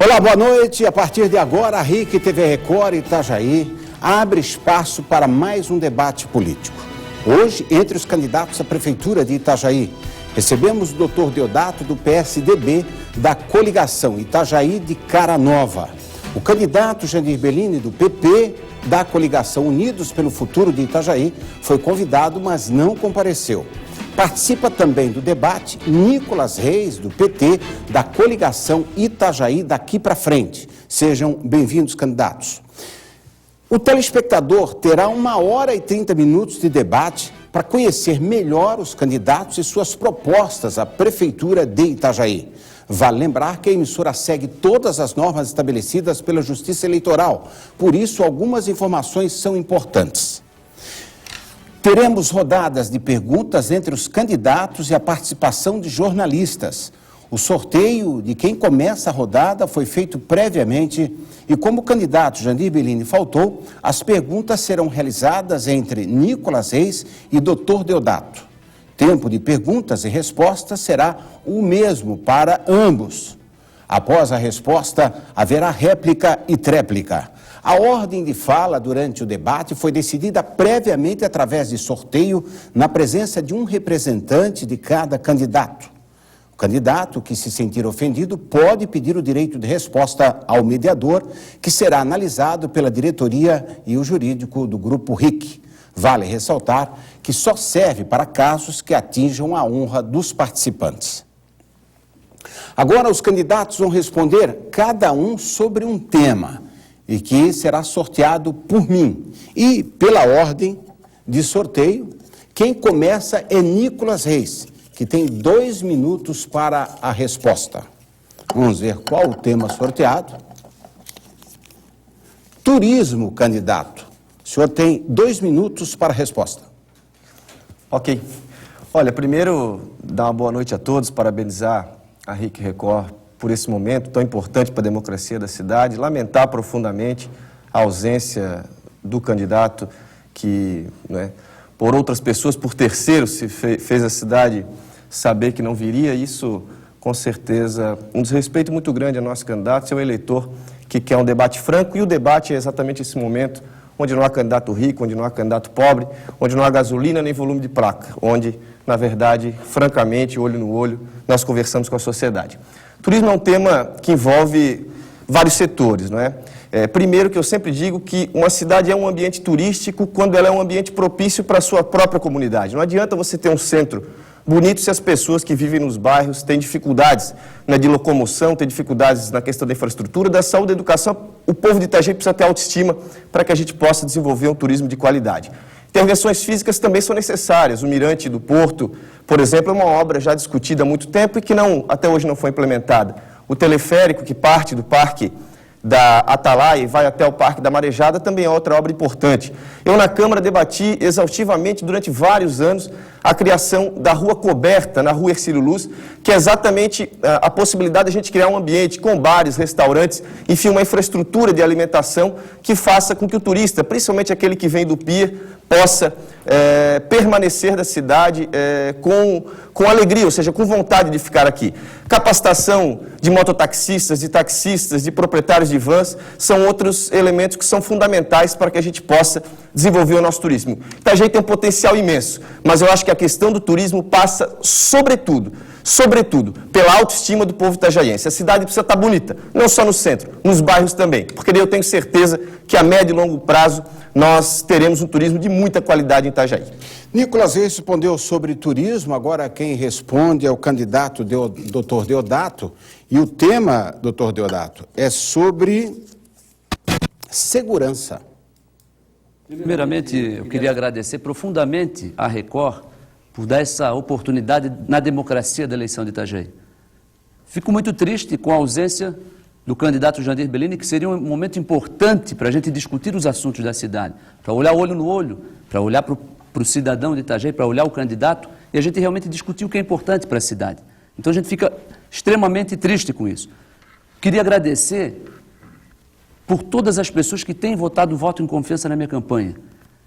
Olá, boa noite. A partir de agora, a RIC TV Record Itajaí abre espaço para mais um debate político. Hoje, entre os candidatos à Prefeitura de Itajaí, recebemos o Dr. Deodato, do PSDB, da coligação Itajaí de Cara Nova. O candidato Jandir Bellini, do PP, da coligação Unidos pelo Futuro de Itajaí, foi convidado, mas não compareceu. Participa também do debate Nicolas Reis, do PT, da coligação Itajaí Daqui para Frente. Sejam bem-vindos, candidatos. O telespectador terá 1h30 de debate para conhecer melhor os candidatos e suas propostas à Prefeitura de Itajaí. Vale lembrar que a emissora segue todas as normas estabelecidas pela Justiça Eleitoral, por isso algumas informações são importantes. Teremos rodadas de perguntas entre os candidatos e a participação de jornalistas. O sorteio de quem começa a rodada foi feito previamente e, como o candidato Jandir Bellini faltou, as perguntas serão realizadas entre Nicolas Reis e Dr. Deodato. Tempo de perguntas e respostas será o mesmo para ambos. Após a resposta, haverá réplica e tréplica. A ordem de fala durante o debate foi decidida previamente através de sorteio na presença de um representante de cada candidato. O candidato que se sentir ofendido pode pedir o direito de resposta ao mediador, que será analisado pela diretoria e o jurídico do Grupo RIC. Vale ressaltar que só serve para casos que atinjam a honra dos participantes. Agora os candidatos vão responder cada um sobre um tema e que será sorteado por mim. E, pela ordem de sorteio, quem começa é Nicolas Reis, que tem 2 minutos para a resposta. Vamos ver qual o tema sorteado. Turismo, candidato. O senhor tem 2 minutos para a resposta. Ok. Olha, primeiro, dar uma boa noite a todos, parabenizar a RIC Record por esse momento tão importante para a democracia da cidade, lamentar profundamente a ausência do candidato que, por outras pessoas, por terceiros, fez a cidade saber que não viria. Isso, com certeza, um desrespeito muito grande ao nosso candidato, seu eleitor que quer um debate franco, e o debate é exatamente esse momento, onde não há candidato rico, onde não há candidato pobre, onde não há gasolina nem volume de placa, onde, na verdade, francamente, olho no olho, nós conversamos com a sociedade. Turismo é um tema que envolve vários setores, não é? Primeiro, que eu sempre digo que uma cidade é um ambiente turístico quando ela é um ambiente propício para a sua própria comunidade. Não adianta você ter um centro bonito se as pessoas que vivem nos bairros têm dificuldades de locomoção, têm dificuldades na questão da infraestrutura, da saúde, da educação. O povo de Itajaí precisa ter autoestima para que a gente possa desenvolver um turismo de qualidade. Intervenções físicas também são necessárias. O Mirante do Porto, por exemplo, é uma obra já discutida há muito tempo e que até hoje não foi implementada. O teleférico, que parte do Parque da Atalaia e vai até o Parque da Marejada, também é outra obra importante. Eu, na Câmara, debati exaustivamente durante vários anos a criação da Rua Coberta, na Rua Hercílio Luz, que é exatamente a possibilidade de a gente criar um ambiente com bares, restaurantes, enfim, uma infraestrutura de alimentação que faça com que o turista, principalmente aquele que vem do pier, possa permanecer da cidade com alegria, ou seja, com vontade de ficar aqui. Capacitação de mototaxistas, de taxistas, de proprietários de vans, são outros elementos que são fundamentais para que a gente possa desenvolver o nosso turismo. Itajaí tem um potencial imenso, mas eu acho que a questão do turismo passa, sobretudo, pela autoestima do povo itajaiense. A cidade precisa estar bonita, não só no centro, nos bairros também, porque daí eu tenho certeza que a médio e longo prazo nós teremos um turismo de muita qualidade em Itajaí. Nicolas Reis respondeu sobre turismo, agora quem responde é o candidato Dr. Deodato, e o tema, Dr. Deodato, é sobre segurança. Primeiramente, eu queria agradecer profundamente à Record por dar essa oportunidade na democracia da eleição de Itajaí. Fico muito triste com a ausência do candidato Jandir Bellini, que seria um momento importante para a gente discutir os assuntos da cidade, para olhar olho no olho, para olhar para o cidadão de Itajaí, para olhar o candidato e a gente realmente discutir o que é importante para a cidade. Então a gente fica extremamente triste com isso. Queria agradecer por todas as pessoas que têm votado voto em confiança na minha campanha.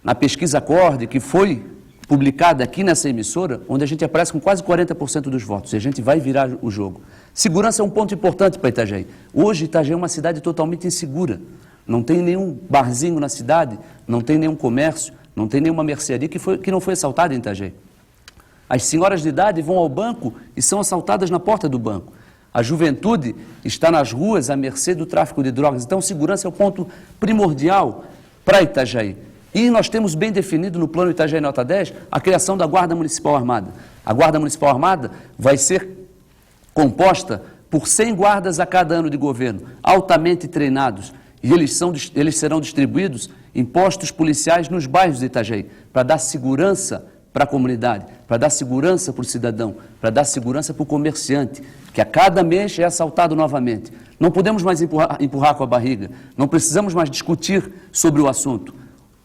Na pesquisa Acorde, que foi publicada aqui nessa emissora, onde a gente aparece com quase 40% dos votos, e a gente vai virar o jogo. Segurança é um ponto importante para Itajaí. Hoje, Itajaí é uma cidade totalmente insegura. Não tem nenhum barzinho na cidade, não tem nenhum comércio, não tem nenhuma mercearia que não foi assaltada em Itajaí. As senhoras de idade vão ao banco e são assaltadas na porta do banco. A juventude está nas ruas à mercê do tráfico de drogas. Então, segurança é o ponto primordial para Itajaí. E nós temos bem definido no plano Itajaí Nota 10 a criação da Guarda Municipal Armada. A Guarda Municipal Armada vai ser composta por 100 guardas a cada ano de governo, altamente treinados, e eles serão distribuídos em postos policiais nos bairros de Itajaí, para dar segurança para a comunidade, para dar segurança para o cidadão, para dar segurança para o comerciante, que a cada mês é assaltado novamente. Não podemos mais empurrar com a barriga, não precisamos mais discutir sobre o assunto.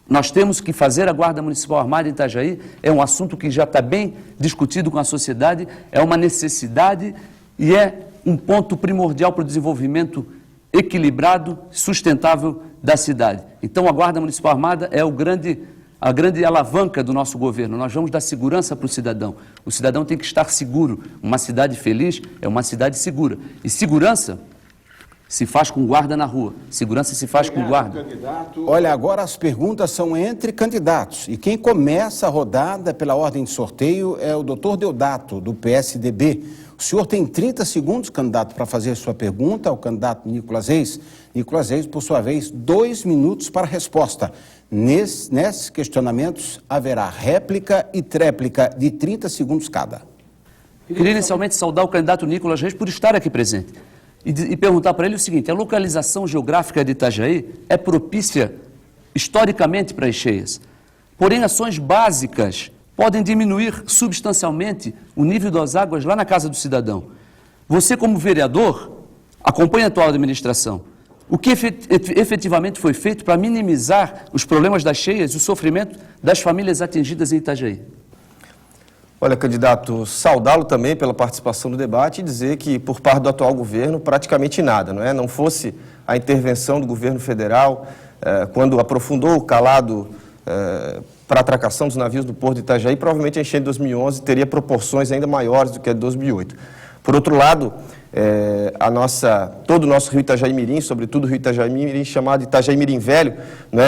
Nós temos que fazer a Guarda Municipal Armada em Itajaí, é um assunto que já está bem discutido com a sociedade, é uma necessidade e é um ponto primordial para o desenvolvimento equilibrado, sustentável da cidade. Então, a Guarda Municipal Armada é a grande alavanca do nosso governo. Nós vamos dar segurança para o cidadão. O cidadão tem que estar seguro. Uma cidade feliz é uma cidade segura. E segurança se faz com guarda na rua. Segurança se faz com guarda. Olha, agora as perguntas são entre candidatos. E quem começa a rodada pela ordem de sorteio é o doutor Deodato, do PSDB. O senhor tem 30 segundos, candidato, para fazer sua pergunta ao candidato Nicolas Reis. Nicolas Reis, por sua vez, 2 minutos para a resposta. Nesses questionamentos, haverá réplica e tréplica de 30 segundos cada. Queria inicialmente saudar o candidato Nicolas Reis por estar aqui presente e perguntar para ele o seguinte: a localização geográfica de Itajaí é propícia historicamente para as cheias, porém ações básicas podem diminuir substancialmente o nível das águas lá na casa do cidadão. Você, como vereador, acompanha a atual administração. O que efetivamente foi feito para minimizar os problemas das cheias e o sofrimento das famílias atingidas em Itajaí? Olha, candidato, saudá-lo também pela participação no debate e dizer que, por parte do atual governo, praticamente nada, não é? Não fosse a intervenção do governo federal, quando aprofundou o calado para a atracação dos navios do Porto de Itajaí, provavelmente a enchente de 2011 teria proporções ainda maiores do que a de 2008. Por outro lado, todo o nosso rio Itajaí-Mirim, sobretudo o rio Itajaí-Mirim, chamado Itajaí-Mirim Velho,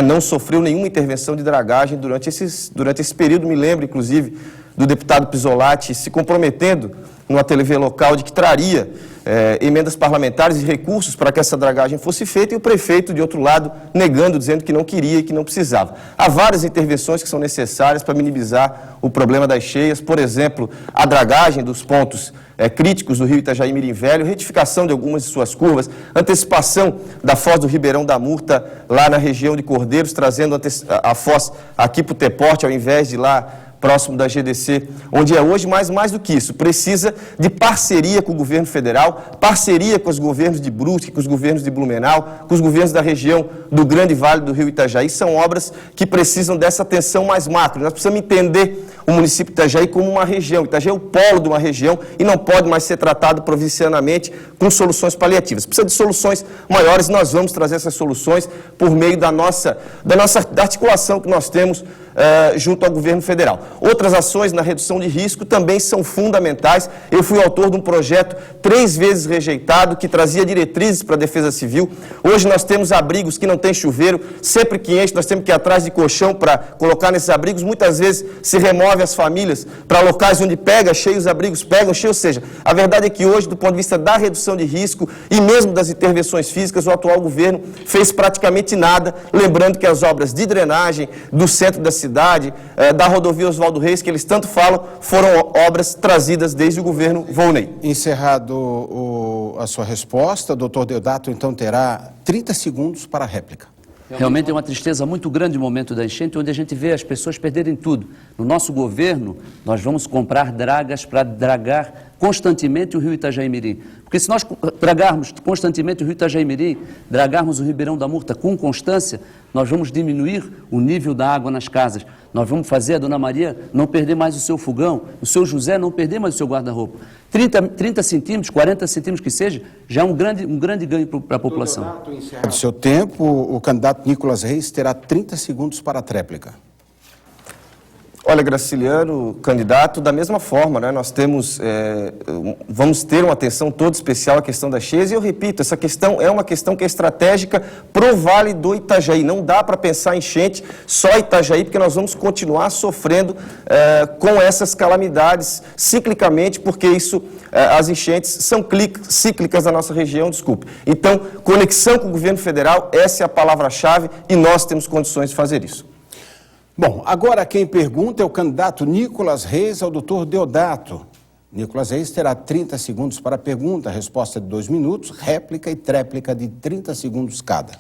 não sofreu nenhuma intervenção de dragagem durante esse período. Me lembro, inclusive, do deputado Pisolatti se comprometendo numa TV local de que traria emendas parlamentares e recursos para que essa dragagem fosse feita, e o prefeito, de outro lado, negando, dizendo que não queria e que não precisava. Há várias intervenções que são necessárias para minimizar o problema das cheias, por exemplo, a dragagem dos pontos críticos do rio Itajaí-Mirim Velho, retificação de algumas de suas curvas, antecipação da foz do Ribeirão da Murta, lá na região de Cordeiros, trazendo a foz aqui para o Teporte, ao invés de lá próximo da GDC, onde é hoje, mas mais do que isso, precisa de parceria com o governo federal, parceria com os governos de Brusque, com os governos de Blumenau, com os governos da região do Grande Vale do Rio Itajaí. São obras que precisam dessa atenção mais macro. Nós precisamos entender o município de Itajaí como uma região. Itajaí é o polo de uma região e não pode mais ser tratado provincianamente com soluções paliativas. Precisa de soluções maiores, e nós vamos trazer essas soluções por meio da articulação que nós temos junto ao governo federal. Outras ações na redução de risco também são fundamentais. Eu fui autor de um projeto 3 vezes rejeitado, que trazia diretrizes para a Defesa Civil. Hoje nós temos abrigos que não tem chuveiro, sempre que enche nós temos que ir atrás de colchão para colocar nesses abrigos. Muitas vezes se remove as famílias para locais onde pega cheio, os abrigos pegam cheio. Ou seja, a verdade é que hoje, do ponto de vista da redução de risco e mesmo das intervenções físicas, o atual governo fez praticamente nada, lembrando que as obras de drenagem do centro da cidade, da rodovia Oswaldo Reis, que eles tanto falam, foram obras trazidas desde o governo Volney. Encerrado a sua resposta, o doutor Deodato então terá 30 segundos para a réplica. Realmente é uma tristeza muito grande o momento da enchente, onde a gente vê as pessoas perderem tudo. No nosso governo, nós vamos comprar dragas para dragar constantemente o rio Itajaí-Mirim. Porque se nós dragarmos constantemente o rio Itajaí-Mirim, dragarmos o Ribeirão da Murta com constância, nós vamos diminuir o nível da água nas casas. Nós vamos fazer a Dona Maria não perder mais o seu fogão, o seu José não perder mais o seu guarda-roupa. 30 centímetros, 40 centímetros que seja, já é um grande ganho para a população. Do seu tempo, o candidato Nicolas Reis terá 30 segundos para a tréplica. Olha, Graciliano, candidato, da mesma forma, né? Nós temos, vamos ter uma atenção toda especial à questão das cheias, e eu repito, essa questão é uma questão que é estratégica pro Vale do Itajaí. Não dá para pensar em enchente só Itajaí, porque nós vamos continuar sofrendo com essas calamidades ciclicamente, porque isso, as enchentes são cíclicas na nossa região, desculpe. Então, conexão com o governo federal, essa é a palavra-chave, e nós temos condições de fazer isso. Bom, agora quem pergunta é o candidato Nicolas Reis ao doutor Deodato. Nicolas Reis terá 30 segundos para a pergunta, resposta de 2 minutos, réplica e tréplica de 30 segundos cada.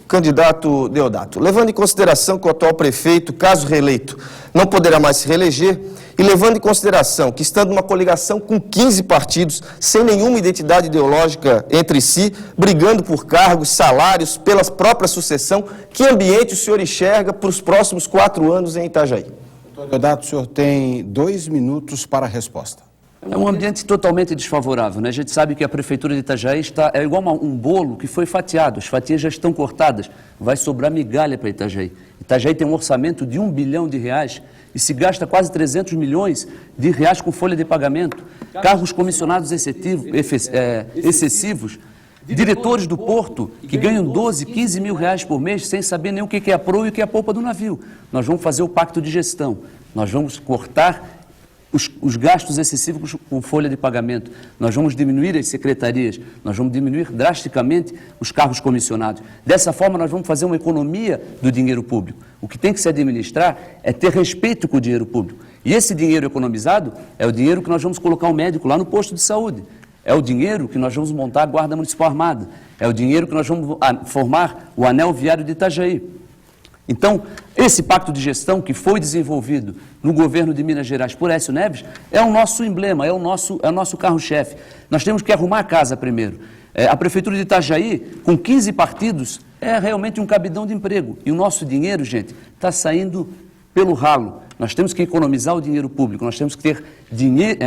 Candidato Deodato, levando em consideração que o atual prefeito, caso reeleito, não poderá mais se reeleger, e levando em consideração que, estando numa coligação com 15 partidos, sem nenhuma identidade ideológica entre si, brigando por cargos, salários, pela própria sucessão, que ambiente o senhor enxerga para os próximos 4 anos em Itajaí? Doutor Deodato, o senhor tem 2 minutos para a resposta. É um ambiente totalmente desfavorável, né? A gente sabe que a Prefeitura de Itajaí é igual a um bolo que foi fatiado, as fatias já estão cortadas, vai sobrar migalha para Itajaí. Itajaí tem um orçamento de R$1 bilhão e se gasta quase 300 milhões de reais com folha de pagamento, cargos comissionados excessivos, diretores do porto que ganham 12, 15 mil reais por mês sem saber nem o que é a proa e o que é a polpa do navio. Nós vamos fazer o pacto de gestão, nós vamos cortar os gastos excessivos com folha de pagamento, nós vamos diminuir as secretarias, nós vamos diminuir drasticamente os cargos comissionados. Dessa forma, nós vamos fazer uma economia do dinheiro público. O que tem que se administrar é ter respeito com o dinheiro público. E esse dinheiro economizado é o dinheiro que nós vamos colocar um médico lá no posto de saúde. É o dinheiro que nós vamos montar a Guarda Municipal Armada. É o dinheiro que nós vamos formar o Anel Viário de Itajaí. Então, esse pacto de gestão que foi desenvolvido no governo de Minas Gerais por Aécio Neves é o nosso emblema, é o nosso carro-chefe. Nós temos que arrumar a casa primeiro. A Prefeitura de Itajaí, com 15 partidos, é realmente um cabidão de emprego. E o nosso dinheiro, gente, está saindo pelo ralo. Nós temos que economizar o dinheiro público, nós temos que ter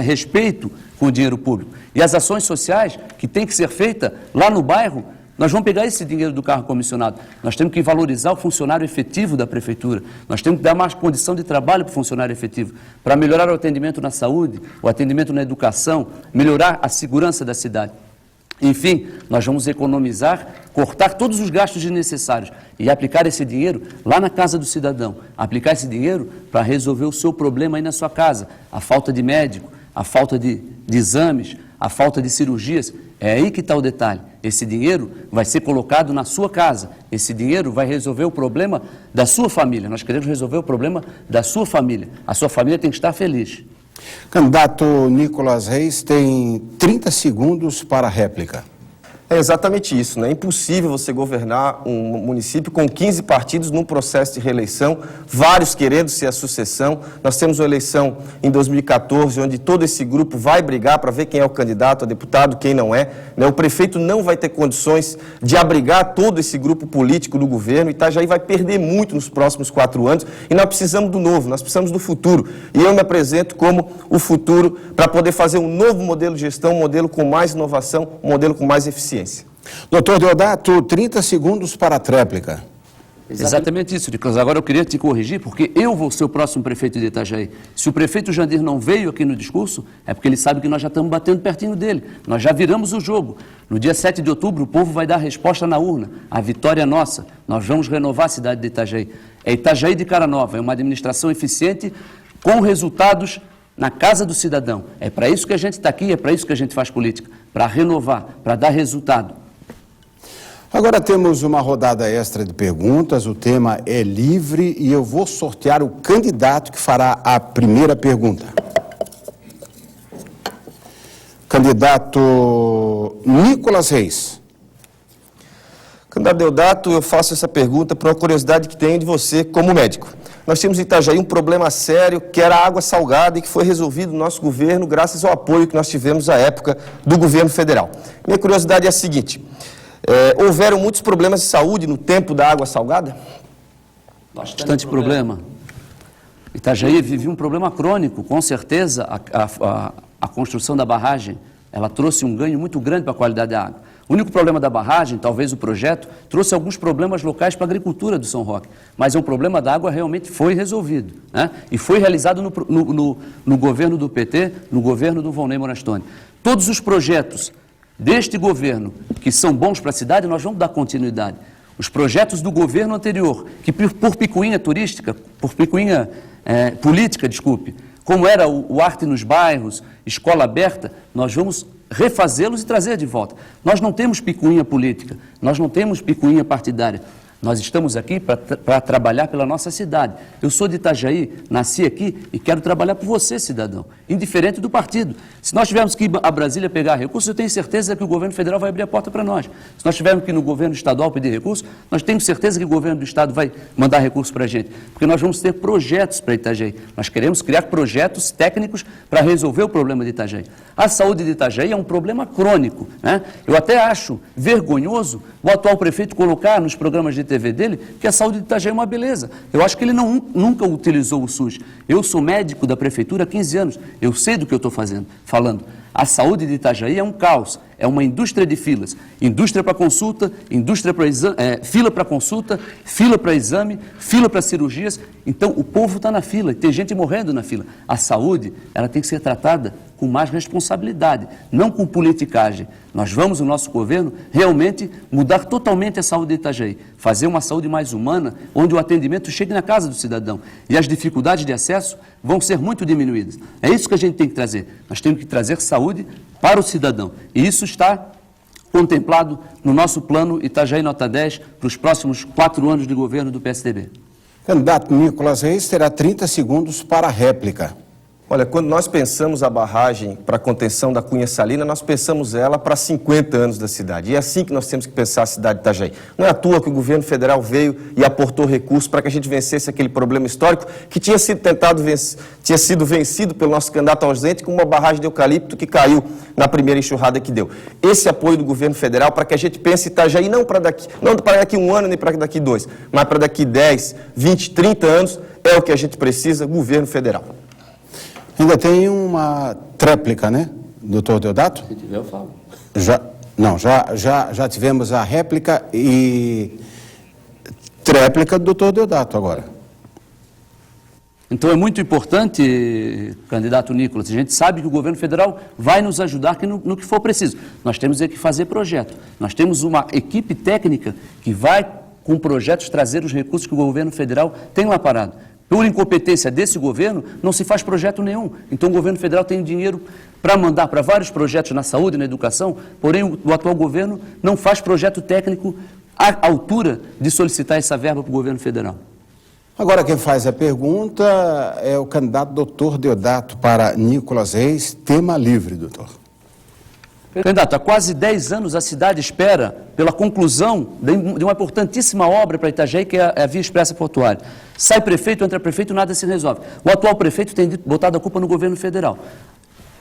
respeito com o dinheiro público. E as ações sociais que têm que ser feitas lá no bairro, nós vamos pegar esse dinheiro do cargo comissionado, nós temos que valorizar o funcionário efetivo da Prefeitura, nós temos que dar mais condição de trabalho para o funcionário efetivo, para melhorar o atendimento na saúde, o atendimento na educação, melhorar a segurança da cidade. Enfim, nós vamos economizar, cortar todos os gastos desnecessários e aplicar esse dinheiro lá na casa do cidadão, aplicar esse dinheiro para resolver o seu problema aí na sua casa, a falta de médico, a falta de exames, a falta de cirurgias. É aí que está o detalhe. Esse dinheiro vai ser colocado na sua casa. Esse dinheiro vai resolver o problema da sua família. Nós queremos resolver o problema da sua família. A sua família tem que estar feliz. Candidato Nicolas Reis tem 30 segundos para a réplica. É exatamente isso, né? É impossível você governar um município com 15 partidos num processo de reeleição, vários querendo ser a sucessão. Nós temos uma eleição em 2014, onde todo esse grupo vai brigar para ver quem é o candidato a deputado, quem não é, né? O prefeito não vai ter condições de abrigar todo esse grupo político do governo. Itajaí vai perder muito nos próximos 4 anos e nós precisamos do novo, nós precisamos do futuro. E eu me apresento como o futuro para poder fazer um novo modelo de gestão, um modelo com mais inovação, um modelo com mais eficiência. Doutor Deodato, 30 segundos para a tréplica. Exatamente isso, Nicolas. Agora eu queria te corrigir, porque eu vou ser o próximo prefeito de Itajaí. Se o prefeito Jandir não veio aqui no discurso, é porque ele sabe que nós já estamos batendo pertinho dele. Nós já viramos o jogo. No dia 7 de outubro, o povo vai dar a resposta na urna. A vitória é nossa. Nós vamos renovar a cidade de Itajaí. É Itajaí de cara nova, é uma administração eficiente com resultados na casa do cidadão. É para isso que a gente está aqui, é para isso que a gente faz política, para renovar, para dar resultado. Agora temos uma rodada extra de perguntas, o tema é livre e eu vou sortear o candidato que fará a primeira pergunta. Candidato Nicolas Reis. Candidato Deodato, eu faço essa pergunta por uma curiosidade que tenho de você como médico. Nós tínhamos em Itajaí um problema sério, que era a água salgada e que foi resolvido no nosso governo graças ao apoio que nós tivemos à época do governo federal. Minha curiosidade é a seguinte, houveram muitos problemas de saúde no tempo da água salgada? Bastante problema. Itajaí vivia um problema crônico, com certeza a construção da barragem, ela trouxe um ganho muito grande para a qualidade da água. O único problema da barragem, talvez o projeto, trouxe alguns problemas locais para a agricultura do São Roque, mas o problema da água realmente foi resolvido, né? E foi realizado no governo do PT, no governo do Volney Morastone. Todos os projetos deste governo que são bons para a cidade, nós vamos dar continuidade. Os projetos do governo anterior, que por picuinha turística, por picuinha política, desculpe, como era o Arte nos Bairros, Escola Aberta, nós vamos refazê-los e trazer de volta. Nós não temos picuinha política, nós não temos picuinha partidária. Nós estamos aqui para trabalhar pela nossa cidade. Eu sou de Itajaí, nasci aqui e quero trabalhar por você, cidadão, indiferente do partido. Se nós tivermos que ir a Brasília pegar recursos, eu tenho certeza que o governo federal vai abrir a porta para nós. Se nós tivermos que ir no governo estadual pedir recursos, nós temos certeza que o governo do estado vai mandar recursos para a gente, porque nós vamos ter projetos para Itajaí. Nós queremos criar projetos técnicos para resolver o problema de Itajaí. A saúde de Itajaí é um problema crônico, né? Eu até acho vergonhoso o atual prefeito colocar nos programas de TV dele que a saúde de Itajaí é uma beleza. Eu acho que ele nunca utilizou o SUS. Eu sou médico da prefeitura há 15 anos, eu sei do que eu estou falando. A saúde de Itajaí é um caos, é uma indústria de filas. Indústria para consulta, fila para consulta, fila para exame, fila para cirurgias. Então, o povo está na fila, tem gente morrendo na fila. A saúde, ela tem que ser tratada com mais responsabilidade, não com politicagem. Nós vamos, no nosso governo, realmente mudar totalmente a saúde de Itajaí, fazer uma saúde mais humana, onde o atendimento chegue na casa do cidadão e as dificuldades de acesso vão ser muito diminuídas. É isso que a gente tem que trazer. Nós temos que trazer saúde para o cidadão. E isso está contemplado no nosso plano Itajaí Nota 10 para os próximos 4 anos de governo do PSDB. Candidato Nicolas Reis terá 30 segundos para a réplica. Olha, quando nós pensamos a barragem para a contenção da Cunha Salina, nós pensamos ela para 50 anos da cidade. E é assim que nós temos que pensar a cidade de Itajaí. Não é à toa que o governo federal veio e aportou recursos para que a gente vencesse aquele problema histórico que tinha sido vencido pelo nosso candidato ausente com uma barragem de eucalipto que caiu na primeira enxurrada que deu. Esse apoio do governo federal para que a gente pense Itajaí não para daqui 1 ano nem para daqui 2, mas para daqui 10, 20, 30 anos é o que a gente precisa, governo federal. Ainda tem uma tréplica, né, doutor Deodato? Se tiver, eu falo. Já tivemos a réplica e tréplica do doutor Deodato agora. Então é muito importante, candidato Nicolas, a gente sabe que o governo federal vai nos ajudar no que for preciso. Nós temos que fazer projeto. Nós temos uma equipe técnica que vai, com projetos, trazer os recursos que o governo federal tem lá parado. Por incompetência desse governo, não se faz projeto nenhum. Então, o governo federal tem dinheiro para mandar para vários projetos na saúde e na educação, porém, o atual governo não faz projeto técnico à altura de solicitar essa verba para o governo federal. Agora, quem faz a pergunta é o candidato doutor Deodato para Nicolas Reis. Tema livre, doutor. Candidato, há quase 10 anos a cidade espera pela conclusão de uma importantíssima obra para Itajaí, que é a Via Expressa Portuária. Sai prefeito, entra prefeito, nada se resolve. O atual prefeito tem botado a culpa no governo federal.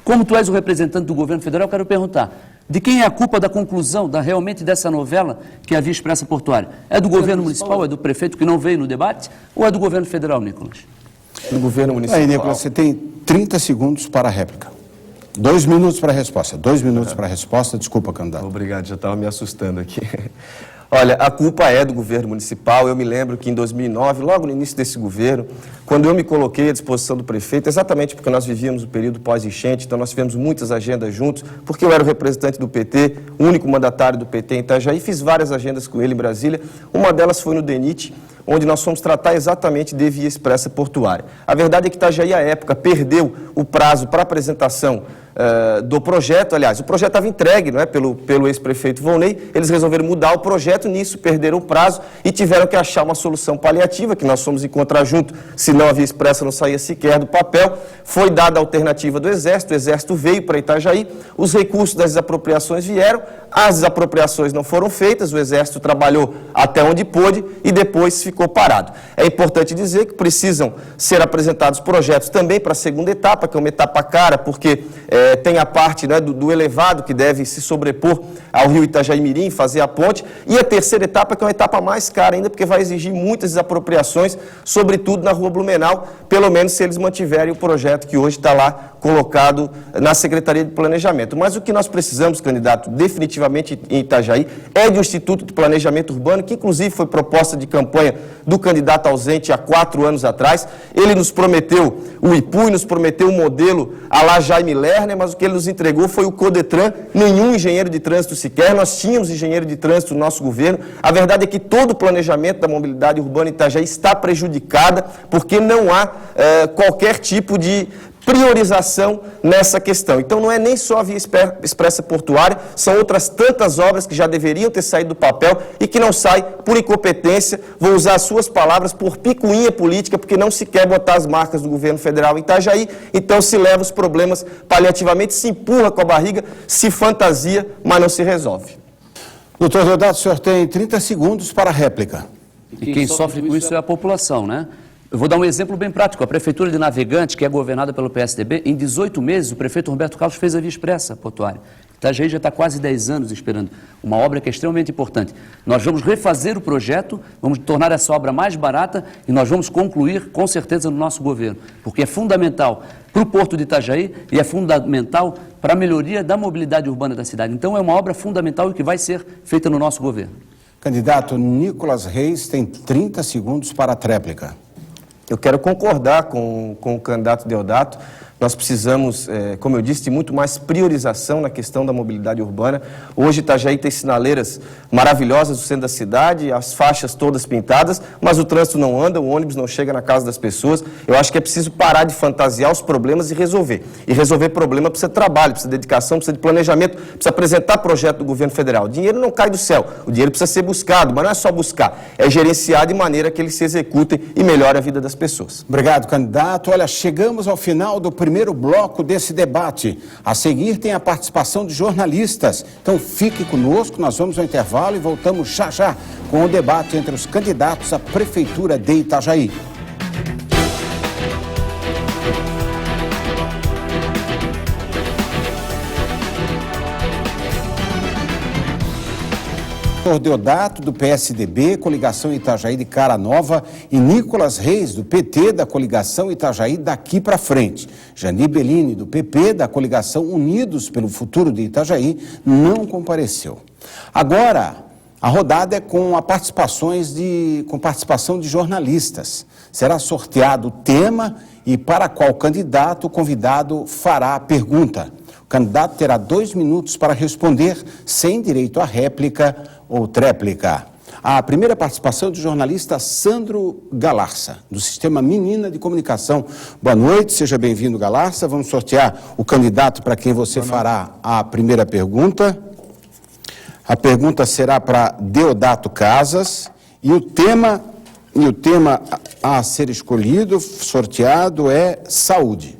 Como tu és o representante do governo federal, eu quero perguntar, de quem é a culpa da conclusão realmente dessa novela, que é a Via Expressa Portuária? É do governo municipal, é do prefeito que não veio no debate, ou é do governo federal, Nicolas? Do governo municipal. Aí, Nicolas, você tem 30 segundos para a réplica. 2 minutos para a resposta. 2 minutos para a resposta. Desculpa, candidato. Obrigado, já estava me assustando aqui. Olha, a culpa é do governo municipal. Eu me lembro que em 2009, logo no início desse governo, quando eu me coloquei à disposição do prefeito, exatamente porque nós vivíamos o período pós-enchente, então nós tivemos muitas agendas juntos, porque eu era o representante do PT, o único mandatário do PT em Itajaí, fiz várias agendas com ele em Brasília. Uma delas foi no DENIT, onde nós fomos tratar exatamente de Via Expressa Portuária. A verdade é que Itajaí, à época, perdeu o prazo para apresentação do projeto. Aliás, o projeto estava entregue, não é, pelo ex-prefeito Volney. Eles resolveram mudar o projeto, nisso perderam o prazo e tiveram que achar uma solução paliativa, que nós fomos encontrar junto, senão a Via Expressa não saía sequer do papel. Foi dada a alternativa do Exército, o Exército veio para Itajaí, os recursos das desapropriações vieram, as desapropriações não foram feitas, o Exército trabalhou até onde pôde e depois ficou parado. É importante dizer que precisam ser apresentados projetos também para a segunda etapa, que é uma etapa cara, porque tem a parte, né, do elevado que deve se sobrepor ao rio Itajaí-Mirim, fazer a ponte, e a terceira etapa, que é uma etapa mais cara ainda, porque vai exigir muitas desapropriações, sobretudo na Rua Blumenau, pelo menos se eles mantiverem o projeto que hoje está lá colocado na Secretaria de Planejamento. Mas o que nós precisamos, candidato, definitivamente em Itajaí, é de um Instituto de Planejamento Urbano, que inclusive foi proposta de campanha do candidato ausente há 4 anos atrás. Ele nos prometeu o IPU, nos prometeu um modelo à la Jaime Lerner, mas o que ele nos entregou foi o Codetran, nenhum engenheiro de trânsito sequer. Nós tínhamos engenheiro de trânsito no nosso governo. A verdade é que todo o planejamento da mobilidade urbana em Itajaí está prejudicada, porque não há qualquer tipo de priorização nessa questão. Então não é nem só a via expressa portuária, são outras tantas obras que já deveriam ter saído do papel e que não saem por incompetência, vou usar as suas palavras, por picuinha política, porque não se quer botar as marcas do governo federal em Itajaí, então se leva os problemas paliativamente, se empurra com a barriga, se fantasia, mas não se resolve. Doutor Deodato, o senhor tem 30 segundos para a réplica. E quem sofre com isso é a população, né? Eu vou dar um exemplo bem prático. A Prefeitura de Navegante, que é governada pelo PSDB, em 18 meses, o prefeito Roberto Carlos fez a via expressa portuária. Itajaí já está quase 10 anos esperando uma obra que é extremamente importante. Nós vamos refazer o projeto, vamos tornar essa obra mais barata e nós vamos concluir, com certeza, no nosso governo, porque é fundamental para o Porto de Itajaí e é fundamental para a melhoria da mobilidade urbana da cidade. Então, é uma obra fundamental e que vai ser feita no nosso governo. Candidato Nicolas Reis tem 30 segundos para a tréplica. Eu quero concordar com o candidato Deodato. Nós precisamos, como eu disse, de muito mais priorização na questão da mobilidade urbana. Hoje Itajaí tem sinaleiras maravilhosas no centro da cidade, as faixas todas pintadas, mas o trânsito não anda, o ônibus não chega na casa das pessoas. Eu acho que é preciso parar de fantasiar os problemas e resolver. E resolver problema precisa de trabalho, precisa de dedicação, precisa de planejamento, precisa apresentar projeto do governo federal. O dinheiro não cai do céu, o dinheiro precisa ser buscado, mas não é só buscar, é gerenciar de maneira que eles se executem e melhore a vida das pessoas. Obrigado, candidato. Olha, chegamos ao final do primeiro bloco desse debate. A seguir tem a participação de jornalistas. Então fique conosco, nós vamos ao intervalo e voltamos já já com o debate entre os candidatos à Prefeitura de Itajaí. Deodato, do PSDB, coligação Itajaí de Cara Nova, e Nicolas Reis, do PT, da coligação Itajaí Daqui para Frente. Jani Bellini, do PP, da coligação Unidos pelo Futuro de Itajaí, não compareceu. Agora, a rodada é com participação de jornalistas. Será sorteado o tema e para qual candidato o convidado fará a pergunta. O candidato terá 2 minutos para responder, sem direito à réplica ou tréplica. A primeira participação do jornalista Sandro Galarça, do Sistema Menina de Comunicação. Boa noite, seja bem-vindo, Galarça. Vamos sortear o candidato para quem você fará a primeira pergunta. A pergunta será para Deodato Casas e o tema a ser escolhido, sorteado, é saúde.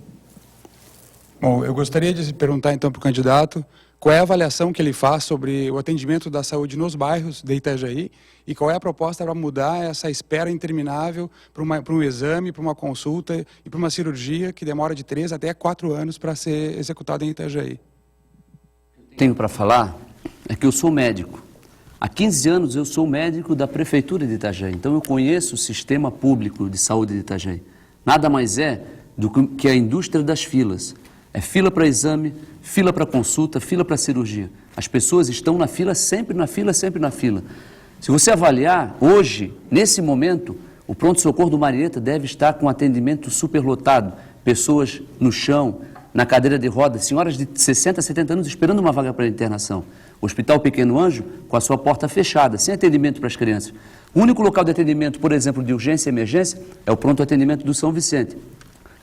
Bom, eu gostaria de perguntar então para o candidato qual é a avaliação que ele faz sobre o atendimento da saúde nos bairros de Itajaí e qual é a proposta para mudar essa espera interminável para um exame, para uma consulta e para uma cirurgia que demora de 3 até 4 anos para ser executada em Itajaí. Tenho para falar é que eu sou médico. Há 15 anos eu sou médico da Prefeitura de Itajaí, então eu conheço o sistema público de saúde de Itajaí. Nada mais é do que a indústria das filas. É fila para exame, fila para consulta, fila para cirurgia. As pessoas estão na fila, sempre na fila, sempre na fila. Se você avaliar, hoje, nesse momento, o pronto-socorro do Marieta deve estar com atendimento superlotado. Pessoas no chão, na cadeira de rodas, senhoras de 60, 70 anos esperando uma vaga para internação. O Hospital Pequeno Anjo com a sua porta fechada, sem atendimento para as crianças. O único local de atendimento, por exemplo, de urgência e emergência, é o pronto atendimento do São Vicente.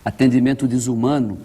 Atendimento desumano,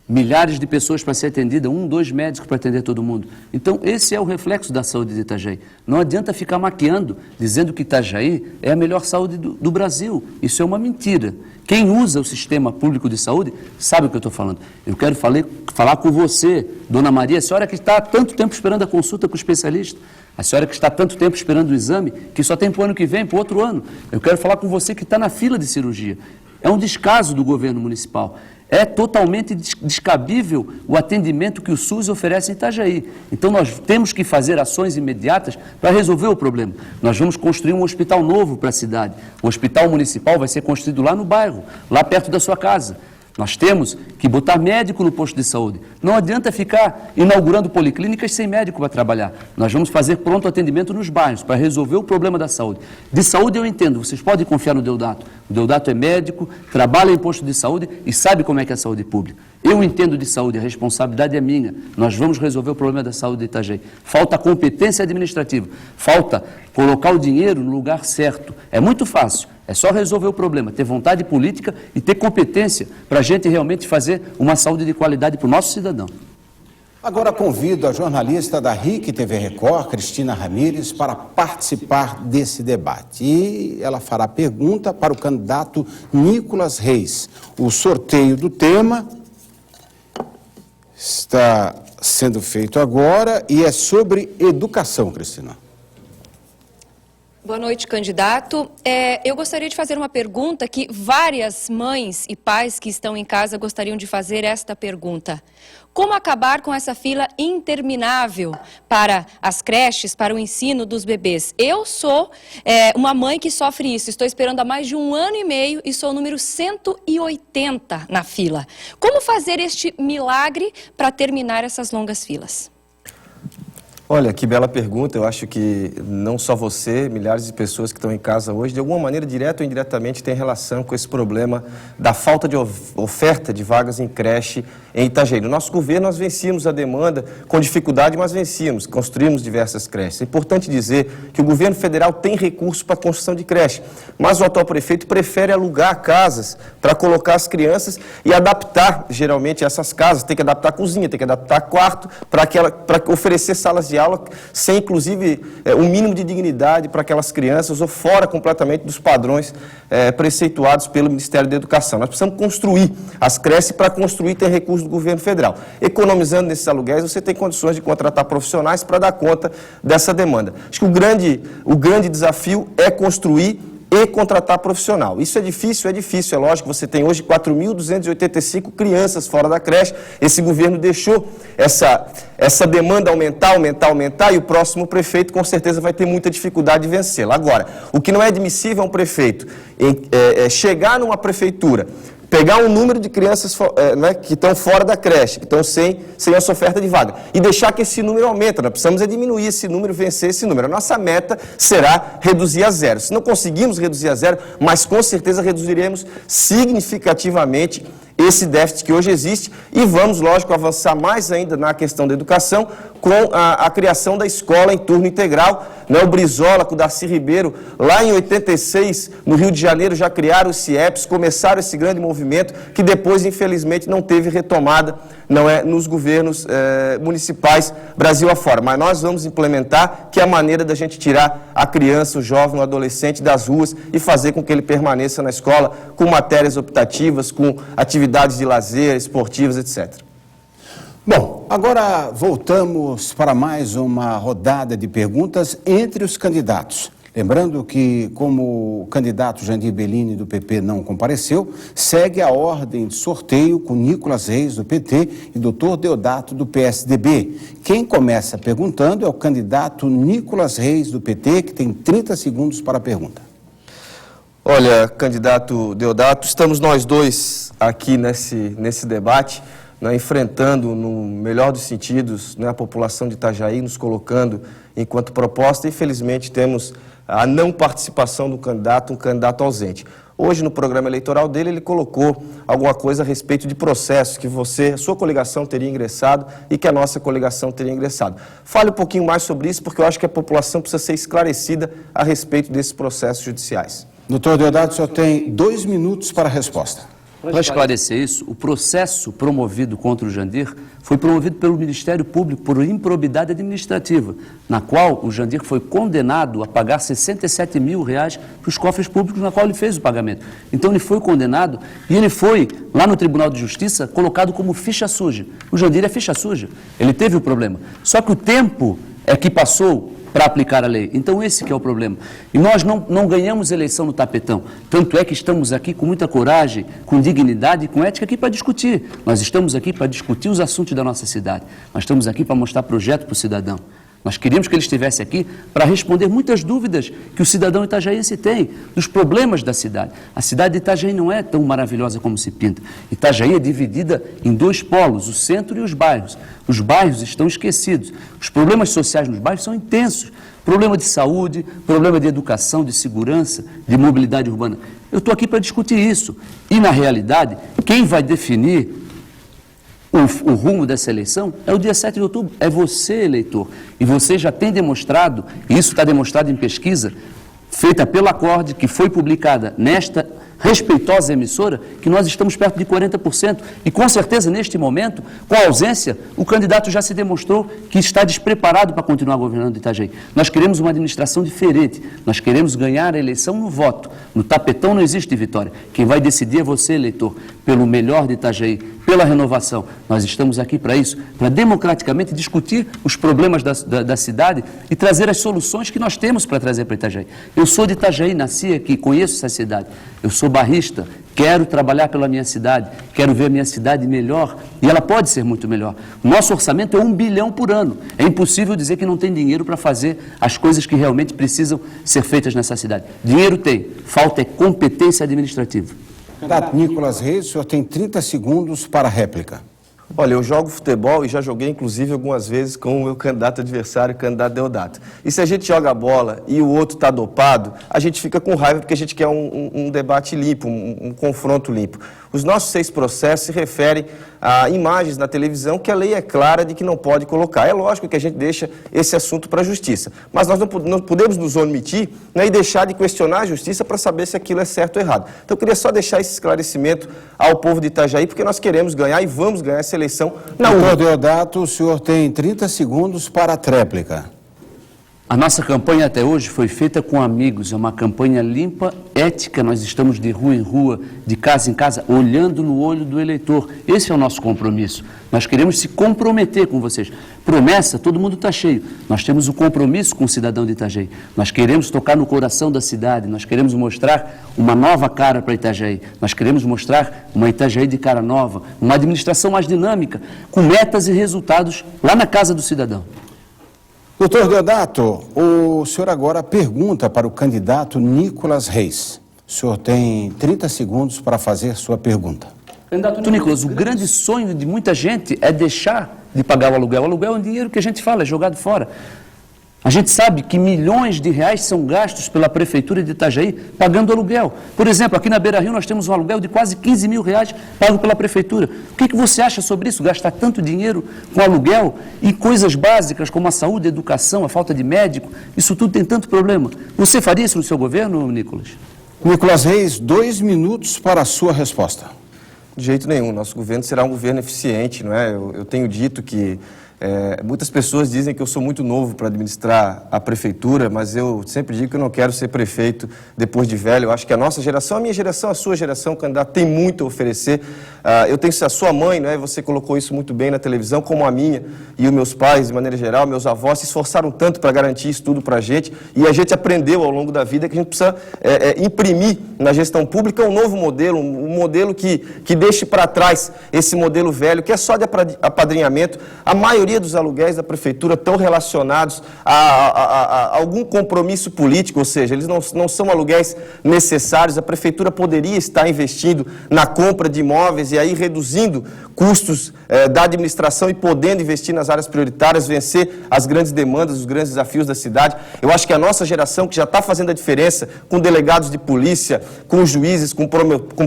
milhares de pessoas para ser atendida, 1, 2 médicos para atender todo mundo. Então, esse é o reflexo da saúde de Itajaí. Não adianta ficar maquiando, dizendo que Itajaí é a melhor saúde do Brasil. Isso é uma mentira. Quem usa o sistema público de saúde sabe o que eu estou falando. Eu quero falar com você, Dona Maria, a senhora que está há tanto tempo esperando a consulta com o especialista, a senhora que está há tanto tempo esperando o exame, que só tem para o ano que vem, para o outro ano. Eu quero falar com você que está na fila de cirurgia. É um descaso do governo municipal. É totalmente descabível o atendimento que o SUS oferece em Itajaí. Então, nós temos que fazer ações imediatas para resolver o problema. Nós vamos construir um hospital novo para a cidade. O hospital municipal vai ser construído lá no bairro, lá perto da sua casa. Nós temos que botar médico no posto de saúde. Não adianta ficar inaugurando policlínicas sem médico para trabalhar. Nós vamos fazer pronto atendimento nos bairros para resolver o problema da saúde. De saúde eu entendo, vocês podem confiar no Deodato. O Deodato é médico, trabalha em posto de saúde e sabe como é que é a saúde pública. Eu entendo de saúde, a responsabilidade é minha. Nós vamos resolver o problema da saúde de Itajaí. Falta competência administrativa, falta colocar o dinheiro no lugar certo. É muito fácil. É só resolver o problema, ter vontade política e ter competência para a gente realmente fazer uma saúde de qualidade para o nosso cidadão. Agora convido a jornalista da RIC TV Record, Cristina Ramírez, para participar desse debate. E ela fará pergunta para o candidato Nicolas Reis. O sorteio do tema está sendo feito agora e é sobre educação, Cristina. Boa noite, candidato. Eu gostaria de fazer uma pergunta que várias mães e pais que estão em casa gostariam de fazer esta pergunta. Como acabar com essa fila interminável para as creches, para o ensino dos bebês? Eu sou uma mãe que sofre isso. Estou esperando há mais de 1 ano e meio e sou o número 180 na fila. Como fazer este milagre para terminar essas longas filas? Olha, que bela pergunta. Eu acho que não só você, milhares de pessoas que estão em casa hoje, de alguma maneira, direta ou indiretamente, tem relação com esse problema da falta de oferta de vagas em creche em Itajaí. No nosso governo, nós vencíamos a demanda com dificuldade, mas vencíamos, construímos diversas creches. É importante dizer que o governo federal tem recursos para a construção de creche, mas o atual prefeito prefere alugar casas para colocar as crianças e adaptar, geralmente, essas casas. Tem que adaptar a cozinha, tem que adaptar quarto, para oferecer salas de aula sem, inclusive, um mínimo de dignidade para aquelas crianças ou fora completamente dos padrões preceituados pelo Ministério da Educação. Nós precisamos construir as creches. Para construir tem recursos do governo federal. Economizando nesses aluguéis, você tem condições de contratar profissionais para dar conta dessa demanda. Acho que o grande desafio é construir e contratar profissional. Isso é difícil, é lógico. Você tem hoje 4.285 crianças fora da creche. Esse governo deixou essa demanda aumentar, e o próximo prefeito com certeza vai ter muita dificuldade de vencê-la. Agora, o que não é admissível é um prefeito chegar numa prefeitura, pegar um número de crianças que estão fora da creche, que estão sem essa oferta de vaga, e deixar que esse número aumente. Nós precisamos diminuir esse número, vencer esse número. A nossa meta será reduzir a zero. Se não conseguimos reduzir a zero, mas com certeza reduziremos significativamente esse déficit que hoje existe e vamos, lógico, avançar mais ainda na questão da educação com a criação da escola em turno integral. O Brizola, com o Darcy Ribeiro, lá em 86, no Rio de Janeiro, já criaram os CIEPs, começaram esse grande movimento que depois, infelizmente, não teve retomada nos governos municipais Brasil afora. Mas nós vamos implementar, que é a maneira da gente tirar a criança, o jovem, o adolescente das ruas e fazer com que ele permaneça na escola com matérias optativas, com atividades de lazer, esportivas, etc. Bom, agora voltamos para mais uma rodada de perguntas entre os candidatos. Lembrando que, como o candidato Jandir Bellini, do PP, não compareceu, segue a ordem de sorteio com Nicolas Reis, do PT, e Dr. Deodato, do PSDB. Quem começa perguntando é o candidato Nicolas Reis, do PT, que tem 30 segundos para a pergunta. Olha, candidato Deodato, estamos nós dois aqui nesse debate, enfrentando, no melhor dos sentidos, a população de Itajaí, nos colocando enquanto proposta. Infelizmente, temos a não participação do candidato, um candidato ausente. Hoje, no programa eleitoral dele, ele colocou alguma coisa a respeito de processos que a sua coligação teria ingressado e que a nossa coligação teria ingressado. Fale um pouquinho mais sobre isso, porque eu acho que a população precisa ser esclarecida a respeito desses processos judiciais. Doutor Deodato, só tem 2 minutos para a resposta. Para esclarecer isso, o processo promovido contra o Jandir foi promovido pelo Ministério Público por improbidade administrativa, na qual o Jandir foi condenado a pagar R$67 mil para os cofres públicos, na qual ele fez o pagamento. Então ele foi condenado e ele foi, lá no Tribunal de Justiça, colocado como ficha suja. O Jandir é ficha suja, ele teve o problema. Só que o tempo que passou para aplicar a lei. Então esse que é o problema. E nós não ganhamos eleição no tapetão. Tanto é que estamos aqui com muita coragem, com dignidade e com ética aqui para discutir. Nós estamos aqui para discutir os assuntos da nossa cidade. Nós estamos aqui para mostrar projeto para o cidadão. Nós queríamos que ele estivesse aqui para responder muitas dúvidas que o cidadão itajaiense tem, dos problemas da cidade. A cidade de Itajaí não é tão maravilhosa como se pinta. Itajaí é dividida em dois polos, o centro e os bairros. Os bairros estão esquecidos. Os problemas sociais nos bairros são intensos. Problema de saúde, problema de educação, de segurança, de mobilidade urbana. Eu estou aqui para discutir isso. E, na realidade, quem vai definir o rumo dessa eleição é o dia 7 de outubro, é você, eleitor. E você já tem demonstrado, e isso está demonstrado em pesquisa, feita pela Acorde, que foi publicada nesta respeitosa emissora, que nós estamos perto de 40%. E, com certeza, neste momento, com a ausência, o candidato já se demonstrou que está despreparado para continuar governando Itajaí. Nós queremos uma administração diferente. Nós queremos ganhar a eleição no voto. No tapetão não existe vitória. Quem vai decidir é você, eleitor, pelo melhor de Itajaí, pela renovação. Nós estamos aqui para isso, para democraticamente discutir os problemas da cidade e trazer as soluções que nós temos para trazer para Itajaí. Eu sou de Itajaí, nasci aqui, conheço essa cidade. Eu sou barrista, quero trabalhar pela minha cidade, quero ver a minha cidade melhor, e ela pode ser muito melhor. O nosso orçamento é 1 bilhão por ano. É impossível dizer que não tem dinheiro para fazer as coisas que realmente precisam ser feitas nessa cidade. Dinheiro tem, falta é competência administrativa. Candidato Nicolas Reis, o senhor tem 30 segundos para a réplica. Olha, eu jogo futebol e já joguei, inclusive, algumas vezes com o meu candidato adversário, o candidato Deodato. E se a gente joga a bola e o outro está dopado, a gente fica com raiva porque a gente quer um debate limpo, um confronto limpo. Os nossos 6 processos se referem a imagens na televisão que a lei é clara de que não pode colocar. É lógico que a gente deixa esse assunto para a justiça, mas nós não podemos nos omitir, né, e deixar de questionar a justiça para saber se aquilo é certo ou errado. Então eu queria só deixar esse esclarecimento ao povo de Itajaí, porque nós queremos ganhar e vamos ganhar essa eleição na urna. Doutor Deodato, o senhor tem 30 segundos para a tréplica. A nossa campanha até hoje foi feita com amigos, é uma campanha limpa, ética, nós estamos de rua em rua, de casa em casa, olhando no olho do eleitor. Esse é o nosso compromisso. Nós queremos se comprometer com vocês. Promessa, todo mundo está cheio. Nós temos um compromisso com o cidadão de Itajaí. Nós queremos tocar no coração da cidade, nós queremos mostrar uma nova cara para Itajaí. Nós queremos mostrar uma Itajaí de cara nova, uma administração mais dinâmica, com metas e resultados lá na casa do cidadão. Doutor Deodato, o senhor agora pergunta para o candidato Nicolas Reis. O senhor tem 30 segundos para fazer sua pergunta. Candidato Nicolas, o grande sonho de muita gente é deixar de pagar o aluguel. O aluguel é um dinheiro que a gente fala, é jogado fora. A gente sabe que milhões de reais são gastos pela Prefeitura de Itajaí pagando aluguel. Por exemplo, aqui na Beira Rio nós temos um aluguel de quase 15 mil reais pago pela Prefeitura. O que você acha sobre isso? Gastar tanto dinheiro com aluguel e coisas básicas como a saúde, a educação, a falta de médico, isso tudo tem tanto problema. Você faria isso no seu governo, Nicolas? Nicolas Reis, 2 minutos para a sua resposta. De jeito nenhum, nosso governo será um governo eficiente, não é? Eu tenho dito que muitas pessoas dizem que eu sou muito novo para administrar a prefeitura, mas eu sempre digo que eu não quero ser prefeito depois de velho. Eu acho que a nossa geração, a minha geração, a sua geração, candidato, tem muito a oferecer. Eu tenho a sua mãe, né? Você colocou isso muito bem na televisão, como a minha e os meus pais, de maneira geral, meus avós se esforçaram tanto para garantir isso tudo para a gente, e a gente aprendeu ao longo da vida que a gente precisa imprimir na gestão pública um novo modelo, um modelo que deixe para trás esse modelo velho, que é só de apadrinhamento. A maioria dos aluguéis da prefeitura estão relacionados a algum compromisso político, ou seja, eles não são aluguéis necessários. A prefeitura poderia estar investindo na compra de imóveis e aí reduzindo custos da administração e podendo investir nas áreas prioritárias, vencer as grandes demandas, os grandes desafios da cidade. Eu acho que a nossa geração, que já está fazendo a diferença com delegados de polícia, com juízes, com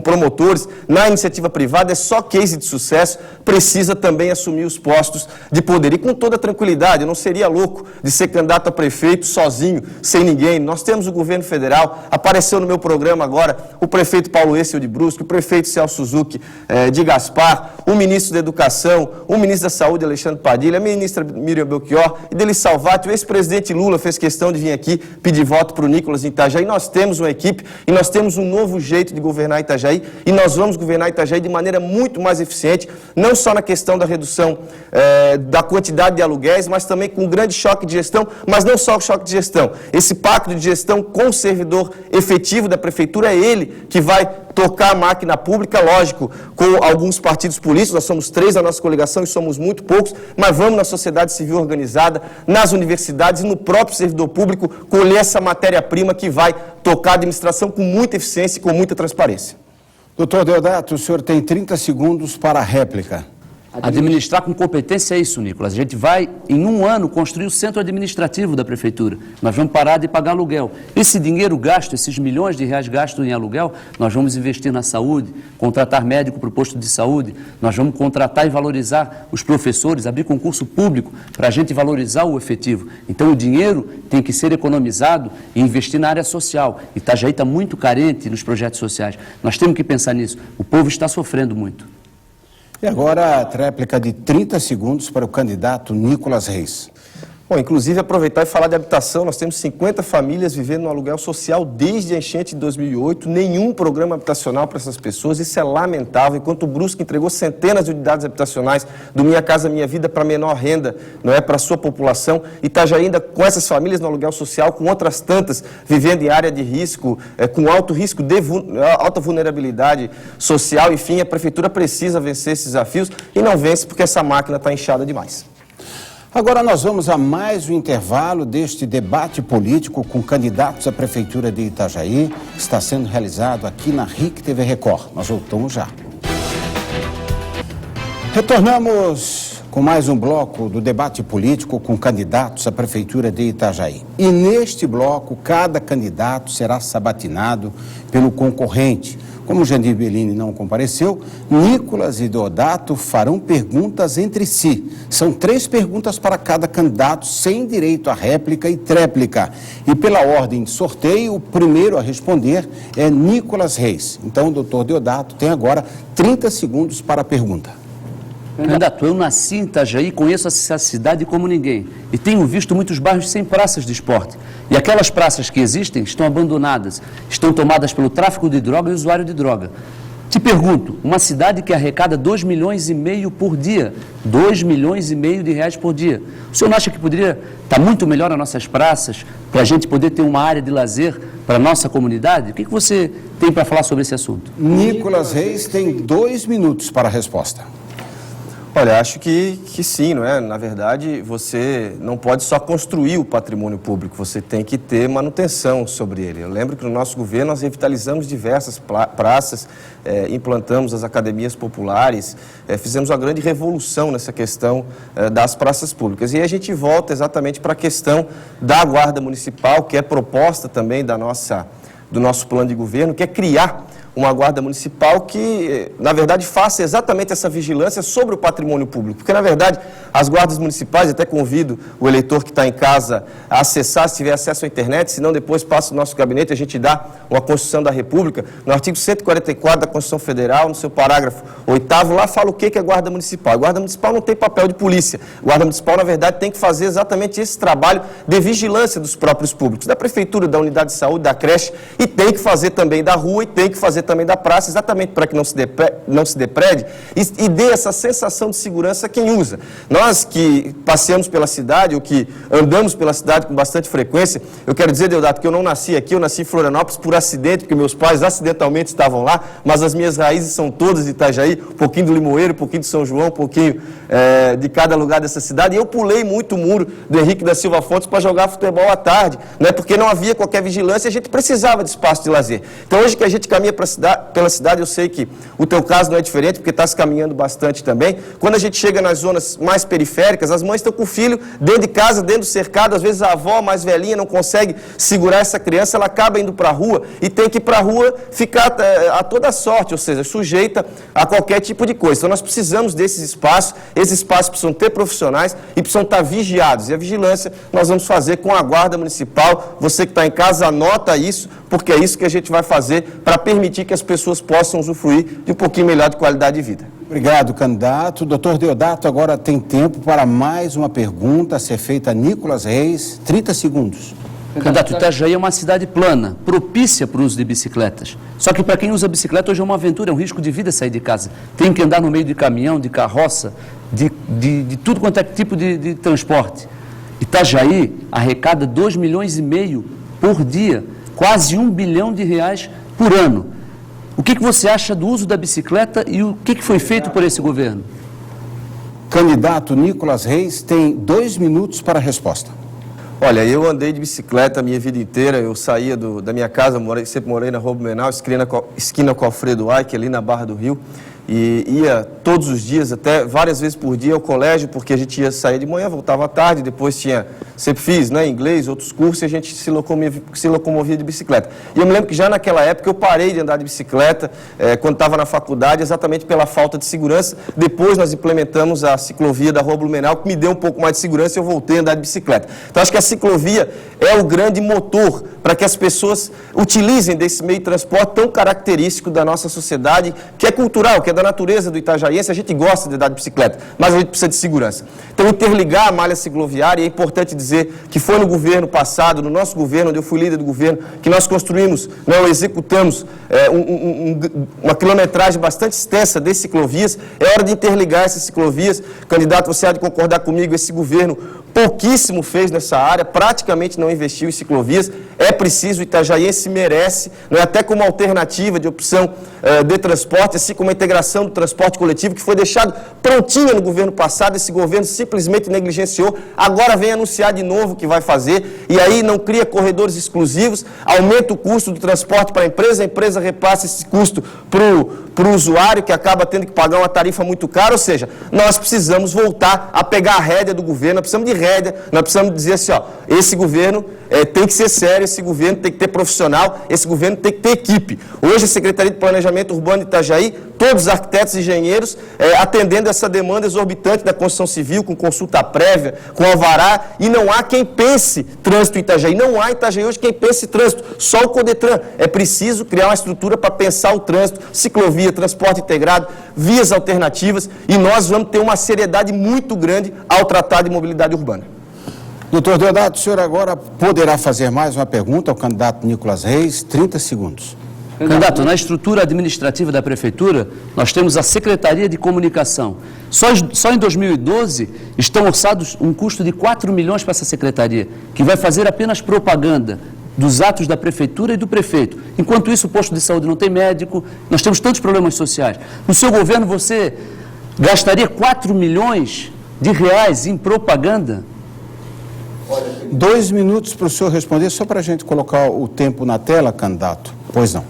promotores, na iniciativa privada, é só case de sucesso, precisa também assumir os postos de poder. E com toda tranquilidade, eu não seria louco de ser candidato a prefeito sozinho, sem ninguém. Nós temos o governo federal, apareceu no meu programa agora o prefeito Paulo Êssel de Brusque, o prefeito Celso Suzuki de Gaspar, o ministro da Educação, o ministro da Saúde, Alexandre Padilha, a ministra Miriam Belchior e Delis Salvati. O ex-presidente Lula fez questão de vir aqui pedir voto para o Nicolas em Itajaí. Nós temos uma equipe e nós temos um novo jeito de governar Itajaí, e nós vamos governar Itajaí de maneira muito mais eficiente, não só na questão da redução da quantidade de aluguéis, mas também com um grande choque de gestão, mas não só o choque de gestão. Esse pacto de gestão com o servidor efetivo da prefeitura é ele que vai tocar a máquina pública, lógico, com alguns partidos políticos, nós somos 3 na nossa coligação e somos muito poucos, mas vamos na sociedade civil organizada, nas universidades e no próprio servidor público colher essa matéria-prima que vai tocar a administração com muita eficiência e com muita transparência. Doutor Deodato, o senhor tem 30 segundos para a réplica. Administrar com competência é isso, Nicolas. A gente vai, em 1 ano, construir o centro administrativo da prefeitura. Nós vamos parar de pagar aluguel. Esse dinheiro gasto, esses milhões de reais gastos em aluguel, nós vamos investir na saúde, contratar médico para o posto de saúde, nós vamos contratar e valorizar os professores, abrir concurso público para a gente valorizar o efetivo. Então, o dinheiro tem que ser economizado e investir na área social. Itajaí está muito carente nos projetos sociais. Nós temos que pensar nisso. O povo está sofrendo muito. E agora a réplica de 30 segundos para o candidato Nicolas Reis. Bom, inclusive aproveitar e falar de habitação, nós temos 50 famílias vivendo no aluguel social desde a enchente de 2008, nenhum programa habitacional para essas pessoas, isso é lamentável, enquanto o Brusque entregou centenas de unidades habitacionais do Minha Casa Minha Vida para menor renda, não é, para a sua população, e Itajaí ainda com essas famílias no aluguel social, com outras tantas vivendo em área de risco, com alto risco de alta vulnerabilidade social, enfim, a prefeitura precisa vencer esses desafios e não vence porque essa máquina está inchada demais. Agora nós vamos a mais um intervalo deste debate político com candidatos à Prefeitura de Itajaí, que está sendo realizado aqui na RIC TV Record. Nós voltamos já. Retornamos com mais um bloco do debate político com candidatos à Prefeitura de Itajaí. E neste bloco, cada candidato será sabatinado pelo concorrente. Como o Jandir Bellini não compareceu, Nicolas e Deodato farão perguntas entre si. São 3 perguntas para cada candidato, sem direito à réplica e tréplica. E pela ordem de sorteio, o primeiro a responder é Nicolas Reis. Então, o doutor Deodato tem agora 30 segundos para a pergunta. Candidato, eu nasci em Itajaí, conheço essa cidade como ninguém e tenho visto muitos bairros sem praças de esporte. E aquelas praças que existem estão abandonadas, estão tomadas pelo tráfico de droga e usuário de droga. Te pergunto, uma cidade que arrecada 2,5 milhões por dia, 2,5 milhões de reais por dia, o senhor não acha que poderia estar muito melhor as nossas praças, para a gente poder ter uma área de lazer para a nossa comunidade? O que você tem para falar sobre esse assunto? Nicolas Reis tem 2 minutos para a resposta. Olha, acho que sim, não é? Na verdade, você não pode só construir o patrimônio público, você tem que ter manutenção sobre ele. Eu lembro que no nosso governo nós revitalizamos diversas praças, implantamos as academias populares, fizemos uma grande revolução nessa questão das praças públicas. E aí a gente volta exatamente para a questão da Guarda Municipal, que é proposta também do nosso plano de governo, que é criar uma guarda municipal que, na verdade, faça exatamente essa vigilância sobre o patrimônio público. Porque, na verdade, as guardas municipais, até convido o eleitor que está em casa a acessar, se tiver acesso à internet, senão depois passa o nosso gabinete, a gente dá uma Constituição da República, no artigo 144 da Constituição Federal, no seu parágrafo 8º, lá fala o que é guarda municipal. A guarda municipal não tem papel de polícia. A guarda municipal, na verdade, tem que fazer exatamente esse trabalho de vigilância dos próprios públicos, da prefeitura, da unidade de saúde, da creche, e tem que fazer também da rua e tem que fazer também da praça, exatamente para que não se deprede e dê essa sensação de segurança a quem usa. Nós que passeamos pela cidade, ou que andamos pela cidade com bastante frequência, eu quero dizer, Deodato, que eu não nasci aqui, eu nasci em Florianópolis por acidente, porque meus pais acidentalmente estavam lá, mas as minhas raízes são todas de Itajaí, um pouquinho do Limoeiro, um pouquinho de São João, um pouquinho de cada lugar dessa cidade, e eu pulei muito o muro do Henrique da Silva Fontes para jogar futebol à tarde, né, porque não havia qualquer vigilância e a gente precisava de espaço de lazer. Então hoje que a gente caminha pela cidade, eu sei que o teu caso não é diferente, porque está se caminhando bastante também. Quando a gente chega nas zonas mais periféricas, as mães estão com o filho dentro de casa, dentro do cercado, às vezes a avó mais velhinha não consegue segurar essa criança, ela acaba indo para a rua e tem que ir para a rua ficar a toda sorte, ou seja, sujeita a qualquer tipo de coisa. Então nós precisamos desses espaços, esses espaços precisam ter profissionais e precisam estar vigiados. E a vigilância nós vamos fazer com a Guarda Municipal. Você que está em casa, anota isso, porque é isso que a gente vai fazer para permitir que as pessoas possam usufruir de um pouquinho melhor de qualidade de vida. Obrigado, candidato. Doutor Deodato, agora tem tempo para mais uma pergunta a ser feita a Nicolas Reis. 30 segundos. Candidato, Itajaí é uma cidade plana, propícia para o uso de bicicletas. Só que para quem usa bicicleta hoje é uma aventura, é um risco de vida sair de casa. Tem que andar no meio de caminhão, de carroça, de de tudo quanto é tipo de transporte. Itajaí arrecada 2,5 milhões por dia, quase R$1 bilhão por ano. O que você acha do uso da bicicleta e o que foi feito por esse governo? Candidato Nicolas Reis tem 2 minutos para a resposta. Olha, eu andei de bicicleta a minha vida inteira, eu saía da minha casa, sempre morei na Rua Blumenau, esquina com Alfredo Aike, ali na Barra do Rio, e ia todos os dias, até várias vezes por dia ao colégio, porque a gente ia sair de manhã, voltava à tarde, depois sempre fiz, né, inglês, outros cursos, e a gente se locomovia de bicicleta. E eu me lembro que já naquela época eu parei de andar de bicicleta, quando estava na faculdade, exatamente pela falta de segurança. Depois nós implementamos a ciclovia da Rua Blumenau, que me deu um pouco mais de segurança e eu voltei a andar de bicicleta. Então acho que a ciclovia é o grande motor para que as pessoas utilizem desse meio de transporte tão característico da nossa sociedade, que é cultural, que é da natureza do itajaiense. A gente gosta de andar de bicicleta, mas a gente precisa de segurança. Então, interligar a malha cicloviária, é importante dizer que foi no governo passado, no nosso governo, onde eu fui líder do governo, que nós construímos, executamos uma quilometragem bastante extensa de ciclovias. É hora de interligar essas ciclovias. Candidato, você há de concordar comigo, esse governo pouquíssimo fez nessa área, praticamente não investiu em ciclovias. É preciso, o itajaiense merece, até como alternativa de opção de transporte, assim como a integração do transporte coletivo, que foi deixado prontinha no governo passado, esse governo simplesmente negligenciou, agora vem anunciar de novo que vai fazer, e aí não cria corredores exclusivos, aumenta o custo do transporte para a empresa repassa esse custo para o usuário, que acaba tendo que pagar uma tarifa muito cara. Ou seja, nós precisamos voltar a pegar a rédea do governo, nós precisamos de rédea, nós precisamos dizer assim, esse governo tem que ser sério, esse governo tem que ter profissional, esse governo tem que ter equipe. Hoje a Secretaria de Planejamento Urbano de Itajaí, todos os arquitetos e engenheiros atendendo essa demanda exorbitante da construção civil, com consulta prévia, com alvará, e não há quem pense trânsito em Itajaí, não há em Itajaí hoje quem pense trânsito, só o Codetran. É preciso criar uma estrutura para pensar o trânsito, ciclovia, transporte integrado, vias alternativas, e nós vamos ter uma seriedade muito grande ao tratar de mobilidade urbana. Doutor Deodato, o senhor agora poderá fazer mais uma pergunta ao candidato Nicolas Reis, 30 segundos. Candidato, na estrutura administrativa da Prefeitura, nós temos a Secretaria de Comunicação. Só em 2012 estão orçados um custo de 4 milhões para essa secretaria, que vai fazer apenas propaganda dos atos da Prefeitura e do prefeito. Enquanto isso, o posto de saúde não tem médico, nós temos tantos problemas sociais. No seu governo, você gastaria 4 milhões de reais em propaganda? 2 minutos para o senhor responder, só para a gente colocar o tempo na tela, candidato. Pois não.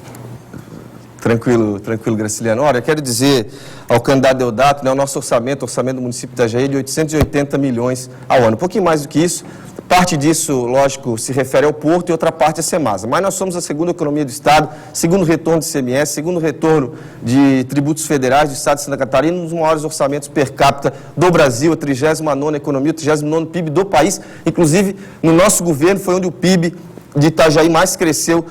Tranquilo, Graciliano. Olha, eu quero dizer ao candidato Deodato, o nosso orçamento do município de Itajaí é de 880 milhões ao ano. Um pouquinho mais do que isso. Parte disso, lógico, se refere ao Porto e outra parte à Semasa. Mas nós somos a segunda economia do Estado, segundo retorno de ICMS, segundo retorno de tributos federais do Estado de Santa Catarina, um dos maiores orçamentos per capita do Brasil, a 39ª economia, o 39º PIB do país. Inclusive, no nosso governo foi onde o PIB de Itajaí mais cresceu,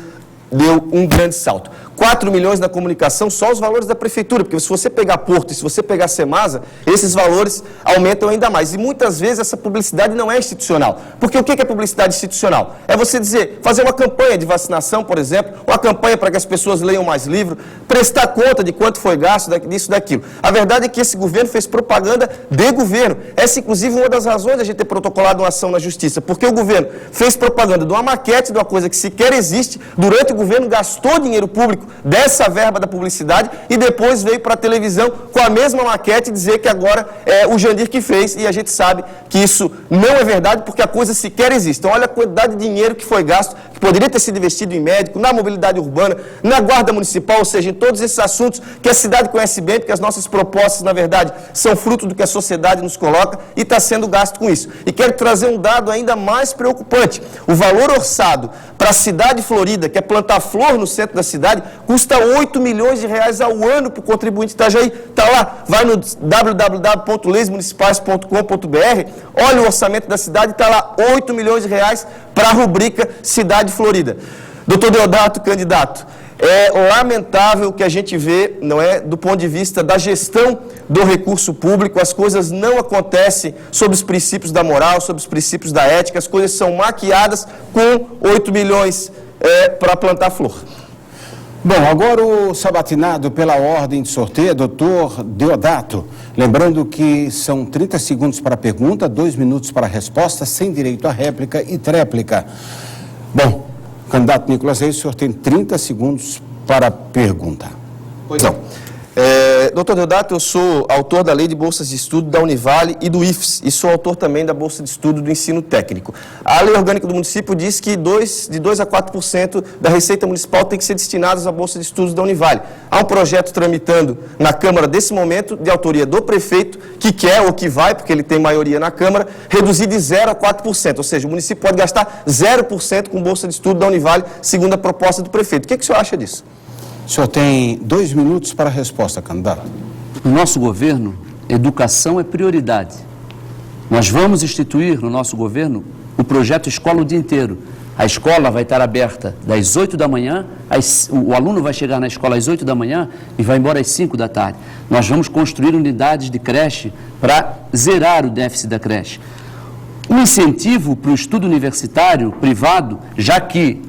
deu um grande salto. 4 milhões na comunicação, só os valores da Prefeitura, porque se você pegar Porto e se você pegar Semasa, esses valores aumentam ainda mais. E muitas vezes essa publicidade não é institucional. Porque o que é publicidade institucional? É você fazer uma campanha de vacinação, por exemplo, uma campanha para que as pessoas leiam mais livros, prestar conta de quanto foi gasto, disso, daquilo. A verdade é que esse governo fez propaganda de governo. Essa, inclusive, uma das razões de a gente ter protocolado uma ação na Justiça, porque o governo fez propaganda de uma maquete, de uma coisa que sequer existe, durante o governo gastou dinheiro público dessa verba da publicidade e depois veio para a televisão com a mesma maquete dizer que agora é o Jandir que fez, e a gente sabe que isso não é verdade porque a coisa sequer existe. Então olha a quantidade de dinheiro que foi gasto, que poderia ter sido investido em médico, na mobilidade urbana, na guarda municipal, ou seja, em todos esses assuntos que a cidade conhece bem, porque as nossas propostas, na verdade, são fruto do que a sociedade nos coloca e está sendo gasto com isso. E quero trazer um dado ainda mais preocupante. O valor orçado para a cidade florida, que é plantar flor no centro da cidade, custa 8 milhões de reais ao ano para o contribuinte Itajaí. Está lá, vai no www.leismunicipais.com.br, olha o orçamento da cidade, está lá 8 milhões de reais para a rubrica Cidade Florida. Doutor Deodato, candidato, é lamentável o que a gente vê, do ponto de vista da gestão do recurso público, as coisas não acontecem sob os princípios da moral, sob os princípios da ética, as coisas são maquiadas com 8 milhões para plantar flor. Bom, agora o sabatinado pela ordem de sorteio, doutor Deodato. Lembrando que são 30 segundos para a pergunta, 2 minutos para a resposta, sem direito à réplica e tréplica. Bom, candidato Nicolas Reis, o senhor tem 30 segundos para a pergunta. Pois não. Doutor Deodato, eu sou autor da Lei de Bolsas de Estudo da Univale e do IFES, e sou autor também da Bolsa de Estudo do Ensino Técnico. A Lei Orgânica do Município diz que de 2 a 4% da Receita Municipal tem que ser destinados à Bolsa de Estudos da Univale. Há um projeto tramitando na Câmara desse momento, de autoria do prefeito, que quer ou que vai, porque ele tem maioria na Câmara, reduzir de 0 a 4%, ou seja, o município pode gastar 0% com Bolsa de Estudo da Univale, segundo a proposta do prefeito. O que o senhor acha disso? O senhor tem 2 minutos para a resposta, candidato. No nosso governo, educação é prioridade. Nós vamos instituir no nosso governo o projeto Escola o Dia Inteiro. A escola vai estar aberta das 8 da manhã, o aluno vai chegar na escola às 8 da manhã e vai embora às 5 da tarde. Nós vamos construir unidades de creche para zerar o déficit da creche. Um incentivo para o estudo universitário privado, já que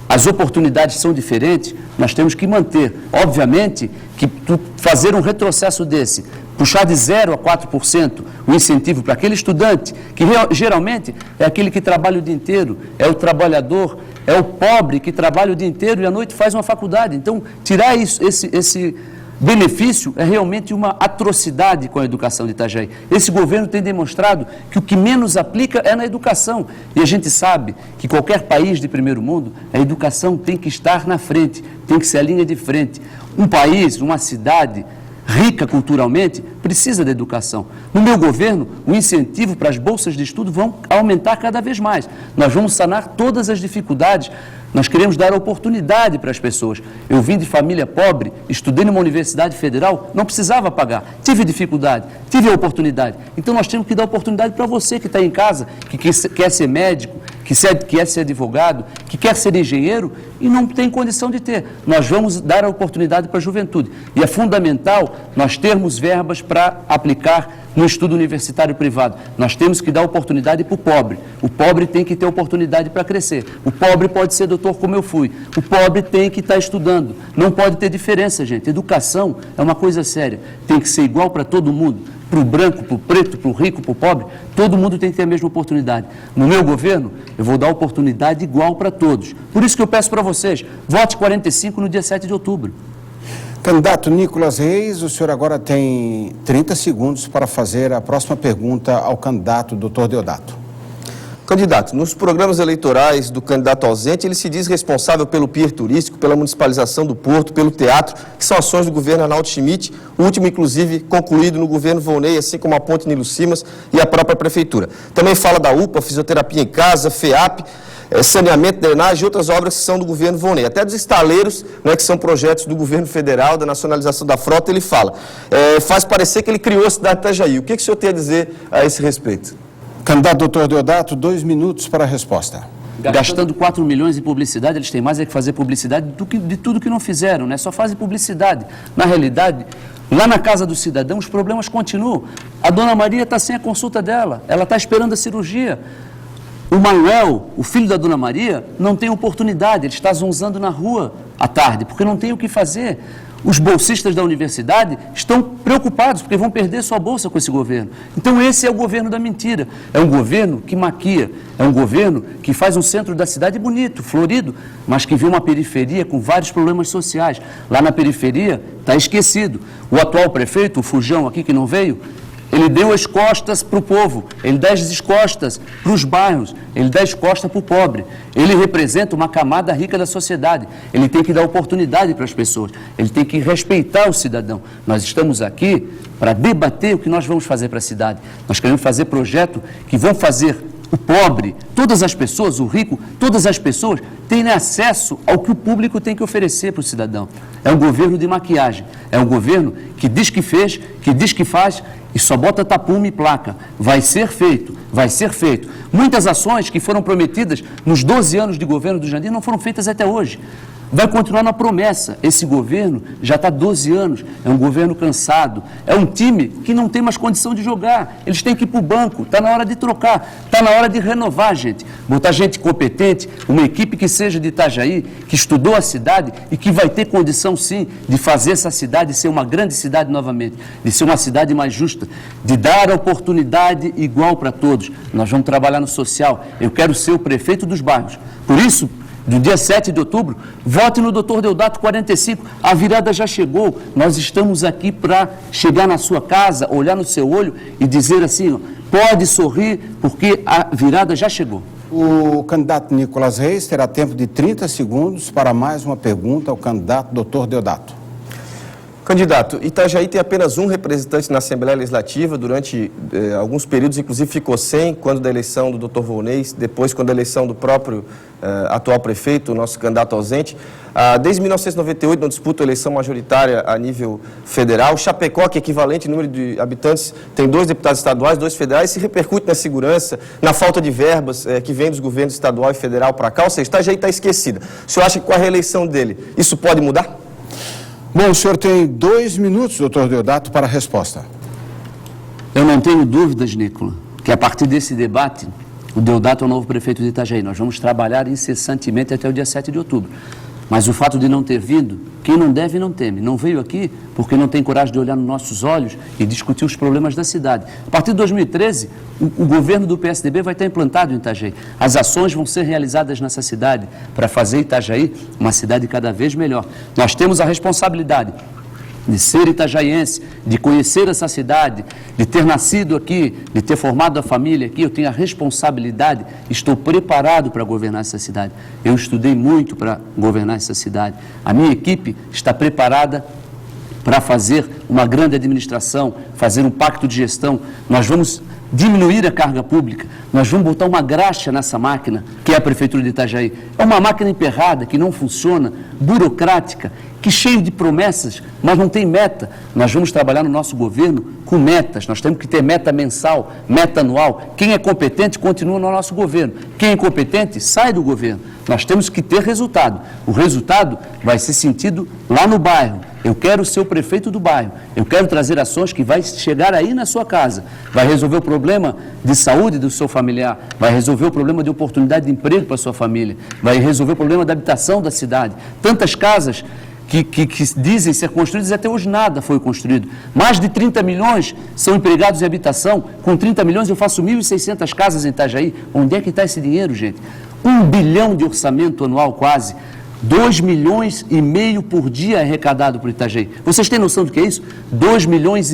as oportunidades são diferentes, nós temos que manter. Obviamente que fazer um retrocesso desse, puxar de 0 a 4% o incentivo para aquele estudante, que geralmente é aquele que trabalha o dia inteiro, é o trabalhador, é o pobre que trabalha o dia inteiro e à noite faz uma faculdade. Então, tirar esse benefício é realmente uma atrocidade com a educação de Itajaí. Esse governo tem demonstrado que o que menos aplica é na educação. E a gente sabe que qualquer país de primeiro mundo, a educação tem que estar na frente, tem que ser a linha de frente. Um país, uma cidade rica culturalmente, precisa da educação. No meu governo, o incentivo para as bolsas de estudo vão aumentar cada vez mais. Nós vamos sanar todas as dificuldades. Nós queremos dar oportunidade para as pessoas. Eu vim de família pobre, estudei numa universidade federal, não precisava pagar. Tive dificuldade, tive a oportunidade. Então nós temos que dar oportunidade para você que está em casa, que quer ser médico, que quer ser advogado, que quer ser engenheiro e não tem condição de ter. Nós vamos dar a oportunidade para a juventude. E é fundamental nós termos verbas para aplicar no estudo universitário privado. Nós temos que dar oportunidade para o pobre. O pobre tem que ter oportunidade para crescer. O pobre pode ser doutor como eu fui. O pobre tem que estar estudando. Não pode ter diferença, gente. Educação é uma coisa séria. Tem que ser igual para todo mundo. Para o branco, para o preto, para o rico, para o pobre, todo mundo tem que ter a mesma oportunidade. No meu governo, eu vou dar oportunidade igual para todos. Por isso que eu peço para vocês, vote 45 no dia 7 de outubro. Candidato Nicolas Reis, o senhor agora tem 30 segundos para fazer a próxima pergunta ao candidato doutor Deodato. Candidato, nos programas eleitorais do candidato ausente, ele se diz responsável pelo pier turístico, pela municipalização do porto, pelo teatro, que são ações do governo Arnaldo Schmidt, o último, inclusive, concluído no governo Volney, assim como a ponte Nilo Simas e a própria prefeitura. Também fala da UPA, fisioterapia em casa, FEAP, saneamento, drenagem e outras obras que são do governo Volney. Até dos estaleiros, né, que são projetos do governo federal, da nacionalização da frota, ele fala. Faz parecer que ele criou a cidade de Itajaí. O que o senhor tem a dizer a esse respeito? Candidato doutor Deodato, 2 minutos para a resposta. Gastando 4 milhões em publicidade, eles têm mais é que fazer publicidade de tudo que não fizeram, né? Só fazem publicidade. Na realidade, lá na casa do cidadão, os problemas continuam. A dona Maria está sem a consulta dela, ela está esperando a cirurgia. O Manuel, o filho da dona Maria, não tem oportunidade, ele está zonzando na rua à tarde, porque não tem o que fazer. Os bolsistas da universidade estão preocupados, porque vão perder sua bolsa com esse governo. Então esse é o governo da mentira. É um governo que maquia, é um governo que faz um centro da cidade bonito, florido, mas que vê uma periferia com vários problemas sociais. Lá na periferia está esquecido. O atual prefeito, o Fujão aqui que não veio, ele deu as costas para o povo, ele dá as costas para os bairros, ele dá as costas para o pobre. Ele representa uma camada rica da sociedade, ele tem que dar oportunidade para as pessoas, ele tem que respeitar o cidadão. Nós estamos aqui para debater o que nós vamos fazer para a cidade. Nós queremos fazer projetos que vão fazer o pobre, todas as pessoas, o rico, todas as pessoas terem acesso ao que o público tem que oferecer para o cidadão. É um governo de maquiagem, é um governo que diz que fez, que diz que faz e só bota tapume e placa. Vai ser feito, vai ser feito. Muitas ações que foram prometidas nos 12 anos de governo do Jandir não foram feitas até hoje. vai continuar na promessa. Esse governo já está 12 anos, é um governo cansado, é um time que não tem mais condição de jogar, eles têm que ir para o banco, está na hora de trocar, está na hora de renovar, gente, botar gente competente, uma equipe que seja de Itajaí, que estudou a cidade e que vai ter condição, sim, de fazer essa cidade ser uma grande cidade novamente, de ser uma cidade mais justa, de dar a oportunidade igual para todos. Nós vamos trabalhar no social, eu quero ser o prefeito dos bairros. Por isso, do dia 7 de outubro, vote no Dr. Deodato 45, a virada já chegou, nós estamos aqui para chegar na sua casa, olhar no seu olho e dizer assim, ó, pode sorrir, porque a virada já chegou. O candidato Nicolas Reis terá tempo de 30 segundos para mais uma pergunta ao candidato Dr. Deodato. Candidato, Itajaí tem apenas um representante na Assembleia Legislativa, durante alguns períodos, inclusive ficou sem, quando da eleição do Dr. Volney, depois quando da eleição do próprio atual prefeito, o nosso candidato ausente. Desde 1998, não disputa a eleição majoritária a nível federal. Chapecó, que é equivalente em número de habitantes, tem 2 deputados estaduais, 2 federais, se repercute na segurança, na falta de verbas que vem dos governos estadual e federal para cá, ou seja, Itajaí está esquecida. O senhor acha que com a reeleição dele, isso pode mudar? Bom, o senhor tem 2 minutos, doutor Deodato, para a resposta. Eu não tenho dúvidas, Nicola, que a partir desse debate, o Deodato é o novo prefeito de Itajaí. Nós vamos trabalhar incessantemente até o dia 7 de outubro. Mas o fato de não ter vindo, quem não deve não teme. Não veio aqui porque não tem coragem de olhar nos nossos olhos e discutir os problemas da cidade. A partir de 2013, o governo do PSDB vai estar implantado em Itajaí. As ações vão ser realizadas nessa cidade para fazer Itajaí uma cidade cada vez melhor. Nós temos a responsabilidade de ser itajaiense, de conhecer essa cidade, de ter nascido aqui, de ter formado a família aqui. Eu tenho a responsabilidade, estou preparado para governar essa cidade. Eu estudei muito para governar essa cidade. A minha equipe está preparada para fazer uma grande administração, fazer um pacto de gestão. Nós vamos diminuir a carga pública, nós vamos botar uma graxa nessa máquina, que é a Prefeitura de Itajaí. É uma máquina emperrada, que não funciona, burocrática, que cheio de promessas, mas não tem meta. Nós vamos trabalhar no nosso governo com metas, nós temos que ter meta mensal, meta anual. Quem é competente continua no nosso governo, quem é incompetente sai do governo. Nós temos que ter resultado. O resultado vai ser sentido lá no bairro. Eu quero ser o prefeito do bairro, eu quero trazer ações que vai chegar aí na sua casa, vai resolver o problema de saúde do seu familiar, vai resolver o problema de oportunidade de emprego para a sua família, vai resolver o problema da habitação da cidade. Tantas casas que dizem ser construídas, até hoje nada foi construído. Mais de 30 milhões são empregados em habitação, com 30 milhões eu faço 1.600 casas em Itajaí. Onde é que está esse dinheiro, gente? 1 bilhão de orçamento anual quase. 2,5 milhões por dia arrecadado por Itajaí. Vocês têm noção do que é isso? 2,5 milhões.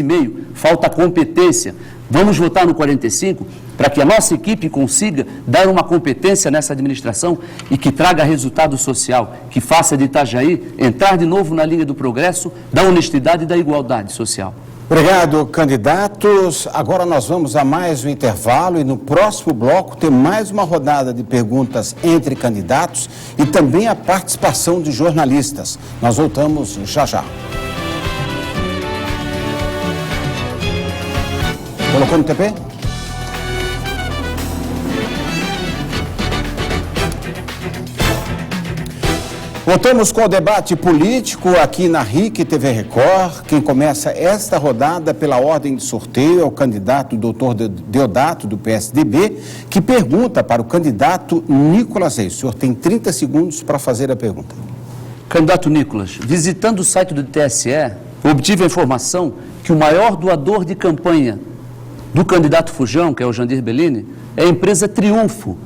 Falta competência. Vamos votar no 45 para que a nossa equipe consiga dar uma competência nessa administração e que traga resultado social, que faça de Itajaí entrar de novo na linha do progresso, da honestidade e da igualdade social. Obrigado, candidatos. Agora nós vamos a mais um intervalo e no próximo bloco tem mais uma rodada de perguntas entre candidatos e também a participação de jornalistas. Nós voltamos já já. Colocou no TP? Voltamos com o debate político aqui na RIC TV Record. Quem começa esta rodada pela ordem de sorteio é o candidato Dr. Deodato, do PSDB, que pergunta para o candidato Nicolas Reis. O senhor tem 30 segundos para fazer a pergunta. Candidato Nicolas, visitando o site do TSE, obtive a informação que o maior doador de campanha do candidato Fujão, que é o Jandir Bellini, é a empresa Triunfo,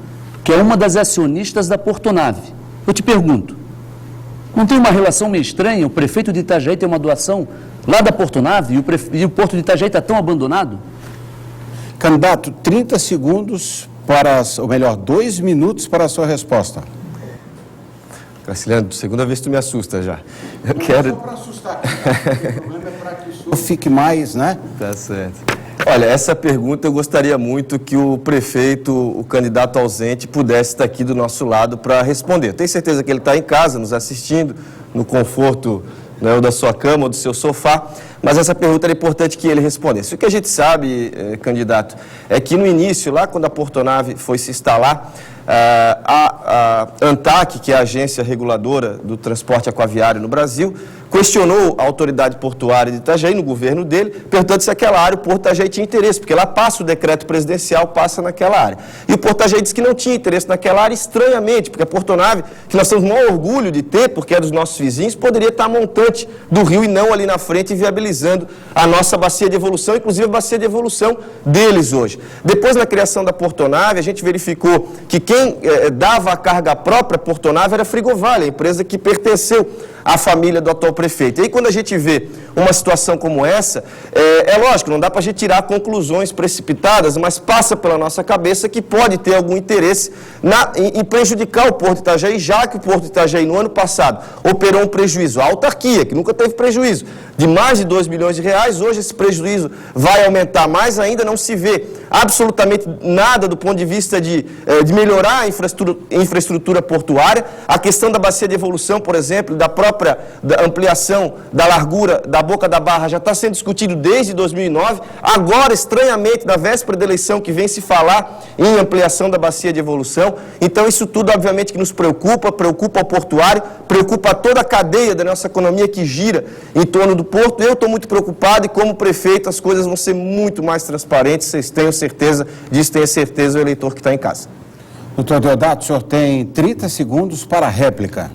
que é uma das acionistas da Portonave. Eu te pergunto, não tem uma relação meio estranha? O prefeito de Itajaí tem uma doação lá da Portonave e o porto de Itajaí está tão abandonado? Candidato, 30 segundos para, ou melhor, 2 minutos para a sua resposta. Graciliano, segunda vez que tu me assusta já. Eu quero... Não é só para assustar, o problema é para que o senhor fique mais, né? Tá certo. Olha, essa pergunta eu gostaria muito que o prefeito, o candidato ausente, pudesse estar aqui do nosso lado para responder. Tenho certeza que ele está em casa, nos assistindo, no conforto, né, ou da sua cama ou do seu sofá, mas essa pergunta era importante que ele respondesse. O que a gente sabe, candidato, é que no início, lá quando a Portonave foi se instalar, A ANTAQ, que é a agência reguladora do transporte aquaviário no Brasil, questionou a autoridade portuária de Itajaí, no governo dele, perguntando se aquela área, o Porto Itajaí tinha interesse, porque lá passa o decreto presidencial, passa naquela área. E o Porto Itajaí disse que não tinha interesse naquela área, estranhamente, porque a Portonave, que nós temos o maior orgulho de ter, porque é dos nossos vizinhos, poderia estar montante do rio e não ali na frente, viabilizando a nossa bacia de evolução, inclusive a bacia de evolução deles hoje. Depois, na criação da Portonave, a gente verificou que quem dava a carga própria à Portonave era a Frigovale, a empresa que pertenceu à família do atual prefeito. E aí, quando a gente vê uma situação como essa, é lógico, não dá para a gente tirar conclusões precipitadas, mas passa pela nossa cabeça que pode ter algum interesse em prejudicar o Porto de Itajaí, já que o Porto de Itajaí, no ano passado, operou um prejuízo. A autarquia, que nunca teve prejuízo, de mais de 2 bilhões de reais, hoje esse prejuízo vai aumentar mais ainda, não se vê absolutamente nada do ponto de vista de melhorar a infraestrutura portuária. A questão da bacia de evolução, por exemplo, da própria ampliação da largura da Boca da Barra já está sendo discutido desde 2009. Agora, estranhamente, na véspera da eleição, que vem se falar em ampliação da bacia de evolução. Então, isso tudo, obviamente, que nos preocupa o portuário, preocupa toda a cadeia da nossa economia que gira em torno do porto. Eu estou muito preocupado e, como prefeito, as coisas vão ser muito mais transparentes. Vocês tenham certeza disso, tenha certeza o eleitor que está em casa. Doutor Deodato, o senhor tem 30 segundos para a réplica.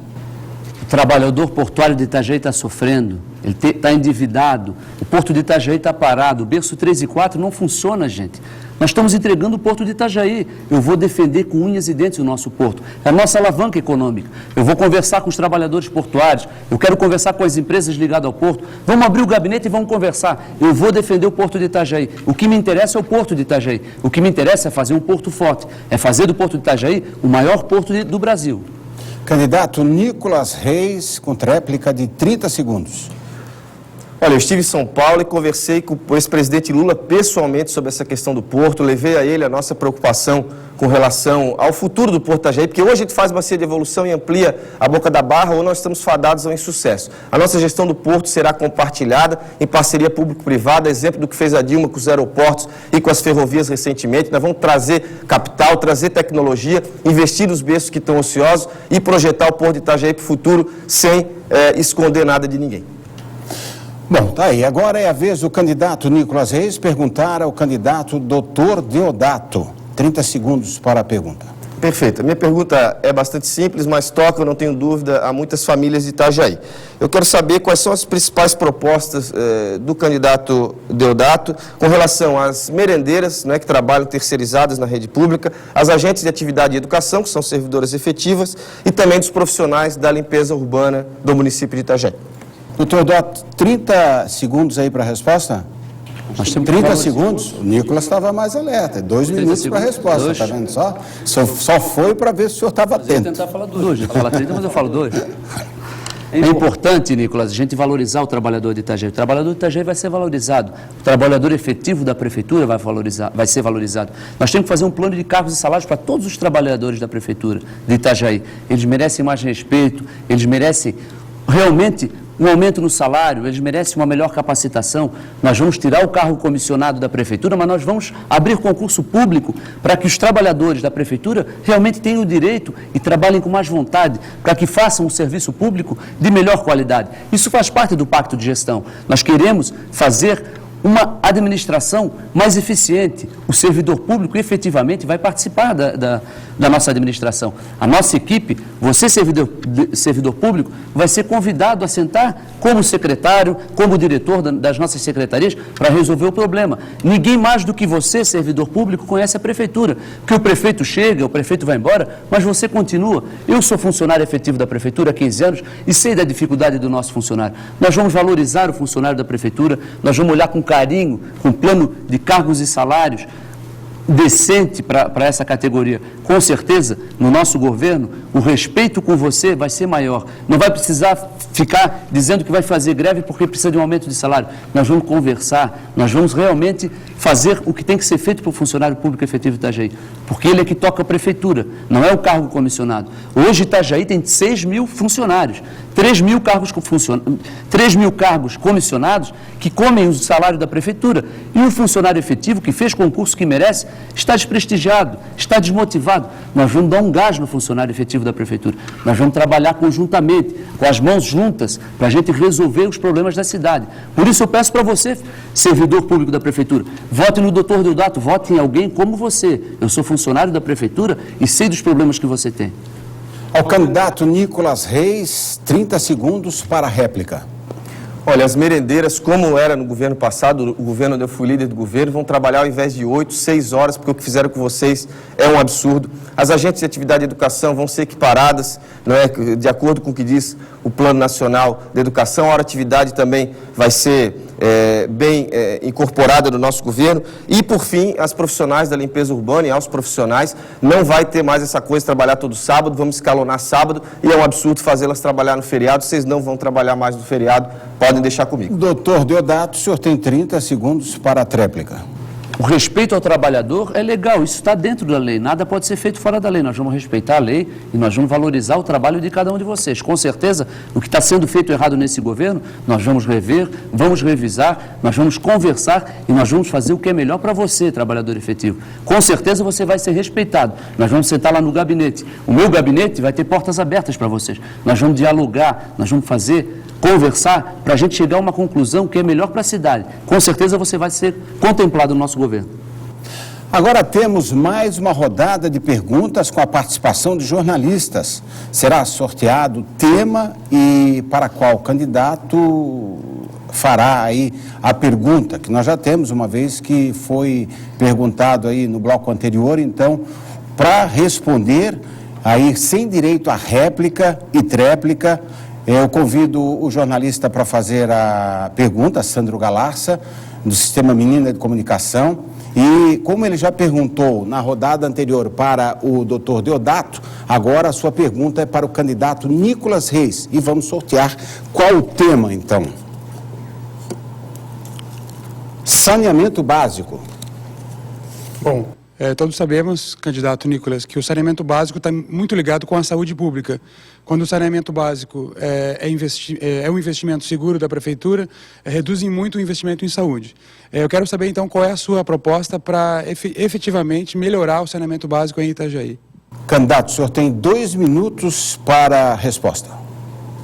O trabalhador portuário de Itajaí está sofrendo, ele está endividado, o Porto de Itajaí está parado, o berço 3 e 4 não funciona, gente. Nós estamos entregando o Porto de Itajaí. Eu vou defender com unhas e dentes o nosso porto. É a nossa alavanca econômica. Eu vou conversar com os trabalhadores portuários, eu quero conversar com as empresas ligadas ao porto. Vamos abrir o gabinete e vamos conversar. Eu vou defender o Porto de Itajaí. O que me interessa é o Porto de Itajaí. O que me interessa é fazer um porto forte, é fazer do Porto de Itajaí o maior porto do Brasil. Candidato Nicolas Reis, com tréplica de 30 segundos. Olha, eu estive em São Paulo e conversei com o ex-presidente Lula pessoalmente sobre essa questão do porto, levei a ele a nossa preocupação com relação ao futuro do Porto Itajaí, porque hoje a gente faz bacia de evolução e amplia a Boca da Barra, ou nós estamos fadados ao insucesso. A nossa gestão do porto será compartilhada em parceria público-privada, exemplo do que fez a Dilma com os aeroportos e com as ferrovias recentemente. Nós vamos trazer capital, trazer tecnologia, investir nos berços que estão ociosos e projetar o Porto de Itajaí para o futuro sem esconder nada de ninguém. Bom, tá aí. Agora é a vez do candidato Nicolas Reis perguntar ao candidato Dr. Deodato. 30 segundos para a pergunta. Perfeito. A minha pergunta é bastante simples, mas toca, eu não tenho dúvida, a muitas famílias de Itajaí. Eu quero saber quais são as principais propostas do candidato Deodato com relação às merendeiras, né, que trabalham terceirizadas na rede pública, as agentes de atividade e educação, que são servidoras efetivas, e também dos profissionais da limpeza urbana do município de Itajaí. Doutor Deodato, 30 segundos aí para a resposta? Nós temos 30 segundos? O Nicolas estava mais alerta. 2 minutos para a resposta, está vendo só? Só foi para ver se o senhor estava atento. Eu vou tentar falar 2, eu falo 30, mas eu falo 2. É importante, Nicolas, a gente valorizar o trabalhador de Itajaí. O trabalhador de Itajaí vai ser valorizado. O trabalhador efetivo da prefeitura vai ser valorizado. Nós temos que fazer um plano de cargos e salários para todos os trabalhadores da prefeitura de Itajaí. Eles merecem mais respeito, eles merecem realmente um aumento no salário, eles merecem uma melhor capacitação. Nós vamos tirar o cargo comissionado da prefeitura, mas nós vamos abrir concurso público para que os trabalhadores da prefeitura realmente tenham o direito e trabalhem com mais vontade, para que façam um serviço público de melhor qualidade. Isso faz parte do pacto de gestão. Nós queremos fazer uma administração mais eficiente. O servidor público efetivamente vai participar da nossa administração. A nossa equipe, você servidor público, vai ser convidado a sentar como secretário, como diretor das nossas secretarias para resolver o problema. Ninguém mais do que você, servidor público, conhece a prefeitura. Porque o prefeito chega, o prefeito vai embora, mas você continua. Eu sou funcionário efetivo da prefeitura há 15 anos e sei da dificuldade do nosso funcionário. Nós vamos valorizar o funcionário da prefeitura, nós vamos olhar com carinho, com plano de cargos e salários decente para essa categoria. Com certeza, no nosso governo, o respeito com você vai ser maior. Não vai precisar ficar dizendo que vai fazer greve porque precisa de um aumento de salário. Nós vamos conversar, nós vamos realmente fazer o que tem que ser feito para o funcionário público efetivo de Itajaí, porque ele é que toca a prefeitura, não é o cargo comissionado. Hoje Itajaí tem 6 mil funcionários, 3 mil cargos comissionados que comem o salário da prefeitura. E o funcionário efetivo que fez concurso que merece, está desprestigiado, está desmotivado. Nós vamos dar um gás no funcionário efetivo da Prefeitura. Nós vamos trabalhar conjuntamente, com as mãos juntas, para a gente resolver os problemas da cidade. Por isso eu peço para você, servidor público da Prefeitura, vote no Dr. Deodato, vote em alguém como você. Eu sou funcionário da Prefeitura e sei dos problemas que você tem. Ao candidato Nicolas Reis, 30 segundos para a réplica. Olha, as merendeiras, como era no governo passado, o governo onde eu fui líder do governo, vão trabalhar ao invés de 8, 6 horas, porque o que fizeram com vocês é um absurdo. As agentes de atividade de educação vão ser equiparadas, não é, de acordo com o que diz o Plano Nacional de Educação. A hora atividade também vai ser bem incorporada no nosso governo. E, por fim, as profissionais da limpeza urbana e aos profissionais, não vai ter mais essa coisa de trabalhar todo sábado, vamos escalonar sábado, e é um absurdo fazê-las trabalhar no feriado. Vocês não vão trabalhar mais no feriado, podem deixar comigo. Doutor Deodato, o senhor tem 30 segundos para a tréplica. O respeito ao trabalhador é legal, isso está dentro da lei, nada pode ser feito fora da lei. Nós vamos respeitar a lei e nós vamos valorizar o trabalho de cada um de vocês. Com certeza, o que está sendo feito errado nesse governo, nós vamos rever, vamos revisar, nós vamos conversar e nós vamos fazer o que é melhor para você, trabalhador efetivo. Com certeza você vai ser respeitado. Nós vamos sentar lá no gabinete. O meu gabinete vai ter portas abertas para vocês. Nós vamos dialogar, nós vamos conversar para a gente chegar a uma conclusão que é melhor para a cidade. Com certeza você vai ser contemplado no nosso governo. Agora temos mais uma rodada de perguntas com a participação de jornalistas. Será sorteado o tema e para qual candidato fará aí a pergunta, que nós já temos uma vez que foi perguntado aí no bloco anterior. Então, para responder aí sem direito à réplica e tréplica, eu convido o jornalista para fazer a pergunta, Sandro Galarça, do Sistema Menina de Comunicação. E como ele já perguntou na rodada anterior para o doutor Deodato, agora a sua pergunta é para o candidato Nicolas Reis. E vamos sortear qual o tema, então. Saneamento básico. Bom, todos sabemos, candidato Nicolas, que o saneamento básico está muito ligado com a saúde pública. Quando o saneamento básico é um investimento seguro da Prefeitura, reduzem muito o investimento em saúde. Eu quero saber, então, qual é a sua proposta para efetivamente melhorar o saneamento básico em Itajaí. Candidato, o senhor tem 2 minutos para a resposta.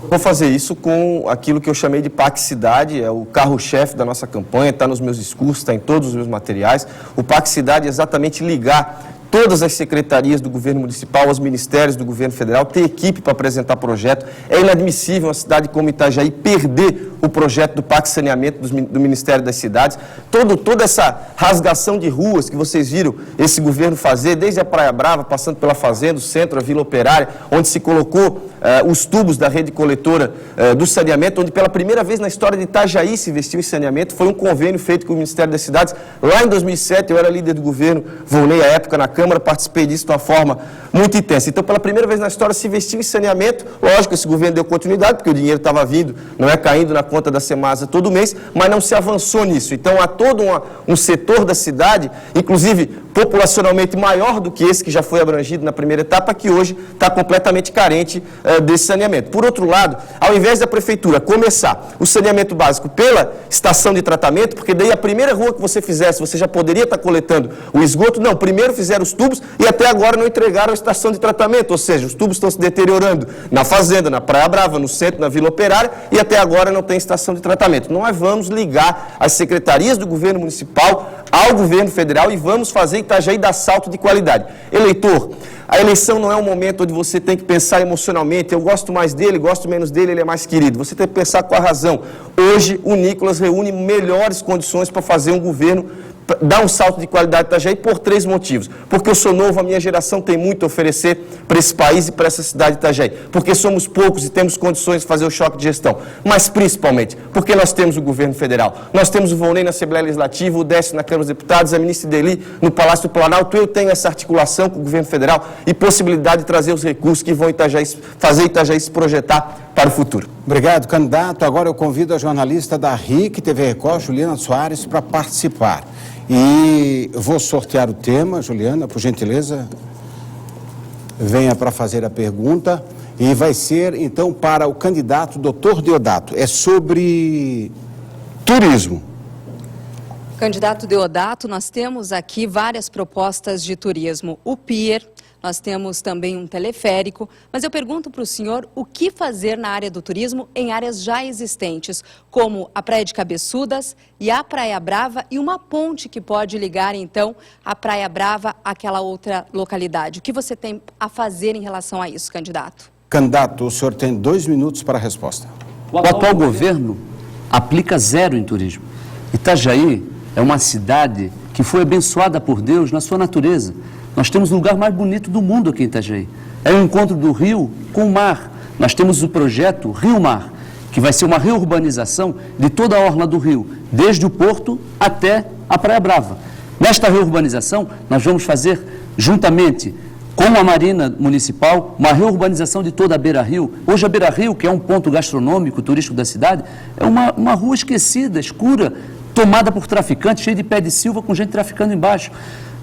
Vou fazer isso com aquilo que eu chamei de PAC Cidade, é o carro-chefe da nossa campanha, está nos meus discursos, está em todos os meus materiais. O PAC Cidade é exatamente ligar todas as secretarias do governo municipal, os ministérios do governo federal, ter equipe para apresentar projeto. É inadmissível uma cidade como Itajaí perder o projeto do PAC Saneamento do Ministério das Cidades. Toda essa rasgação de ruas que vocês viram esse governo fazer, desde a Praia Brava, passando pela Fazenda, o centro, a Vila Operária, onde se colocou os tubos da rede coletora do saneamento, onde pela primeira vez na história de Itajaí se investiu em saneamento. Foi um convênio feito com o Ministério das Cidades. Lá em 2007, eu era líder do governo, volnei à época na Câmara, participei disso de uma forma muito intensa. Então, pela primeira vez na história se investiu em saneamento. Lógico, esse governo deu continuidade, porque o dinheiro estava vindo, não é caindo na conta da Semasa todo mês, mas não se avançou nisso. Então, há todo um setor da cidade, inclusive populacionalmente maior do que esse que já foi abrangido na primeira etapa, que hoje está completamente carente desse saneamento. Por outro lado, ao invés da Prefeitura começar o saneamento básico pela estação de tratamento, porque daí a primeira rua que você fizesse, você já poderia estar coletando o esgoto, não, primeiro fizeram os tubos e até agora não entregaram a estação de tratamento, ou seja, os tubos estão se deteriorando na Fazenda, na Praia Brava, no centro, na Vila Operária, e até agora não tem estação de tratamento. Nós vamos ligar as secretarias do governo municipal ao governo federal e vamos fazer Itajaí dar salto de qualidade. Eleitor, a eleição não é um momento onde você tem que pensar emocionalmente, eu gosto mais dele, gosto menos dele, ele é mais querido. Você tem que pensar com a razão. Hoje, o Nicolas reúne melhores condições para fazer um governo, dar um salto de qualidade de Itajaí por 3 motivos. Porque eu sou novo, a minha geração tem muito a oferecer para esse país e para essa cidade de Itajaí. Porque somos poucos e temos condições de fazer o choque de gestão. Mas principalmente porque nós temos o governo federal. Nós temos o Volney na Assembleia Legislativa, o Décio na Câmara dos Deputados, a ministra Ideli no Palácio do Planalto. Eu tenho essa articulação com o governo federal e possibilidade de trazer os recursos que vão fazer Itajaí se projetar para o futuro. Obrigado, candidato. Agora eu convido a jornalista da RIC TV Record, Juliana Soares, para participar. E vou sortear o tema, Juliana, por gentileza, venha para fazer a pergunta. E vai ser, então, para o candidato Dr. Deodato. É sobre turismo. Candidato Deodato, nós temos aqui várias propostas de turismo. O pier, nós temos também um teleférico, mas eu pergunto para o senhor o que fazer na área do turismo em áreas já existentes, como a Praia de Cabeçudas e a Praia Brava e uma ponte que pode ligar, então, a Praia Brava àquela outra localidade. O que você tem a fazer em relação a isso, candidato? Candidato, o senhor tem 2 minutos para a resposta. O atual governo aplica zero em turismo. Itajaí é uma cidade que foi abençoada por Deus na sua natureza. Nós temos o lugar mais bonito do mundo aqui em Itajaí. É o encontro do rio com o mar. Nós temos o projeto Rio Mar, que vai ser uma reurbanização de toda a orla do rio, desde o porto até a Praia Brava. Nesta reurbanização, nós vamos fazer, juntamente com a Marina Municipal, uma reurbanização de toda a Beira-Rio. Hoje a Beira-Rio, que é um ponto gastronômico, turístico da cidade, é uma rua esquecida, escura, tomada por traficantes, cheia de pé de silva, com gente traficando embaixo.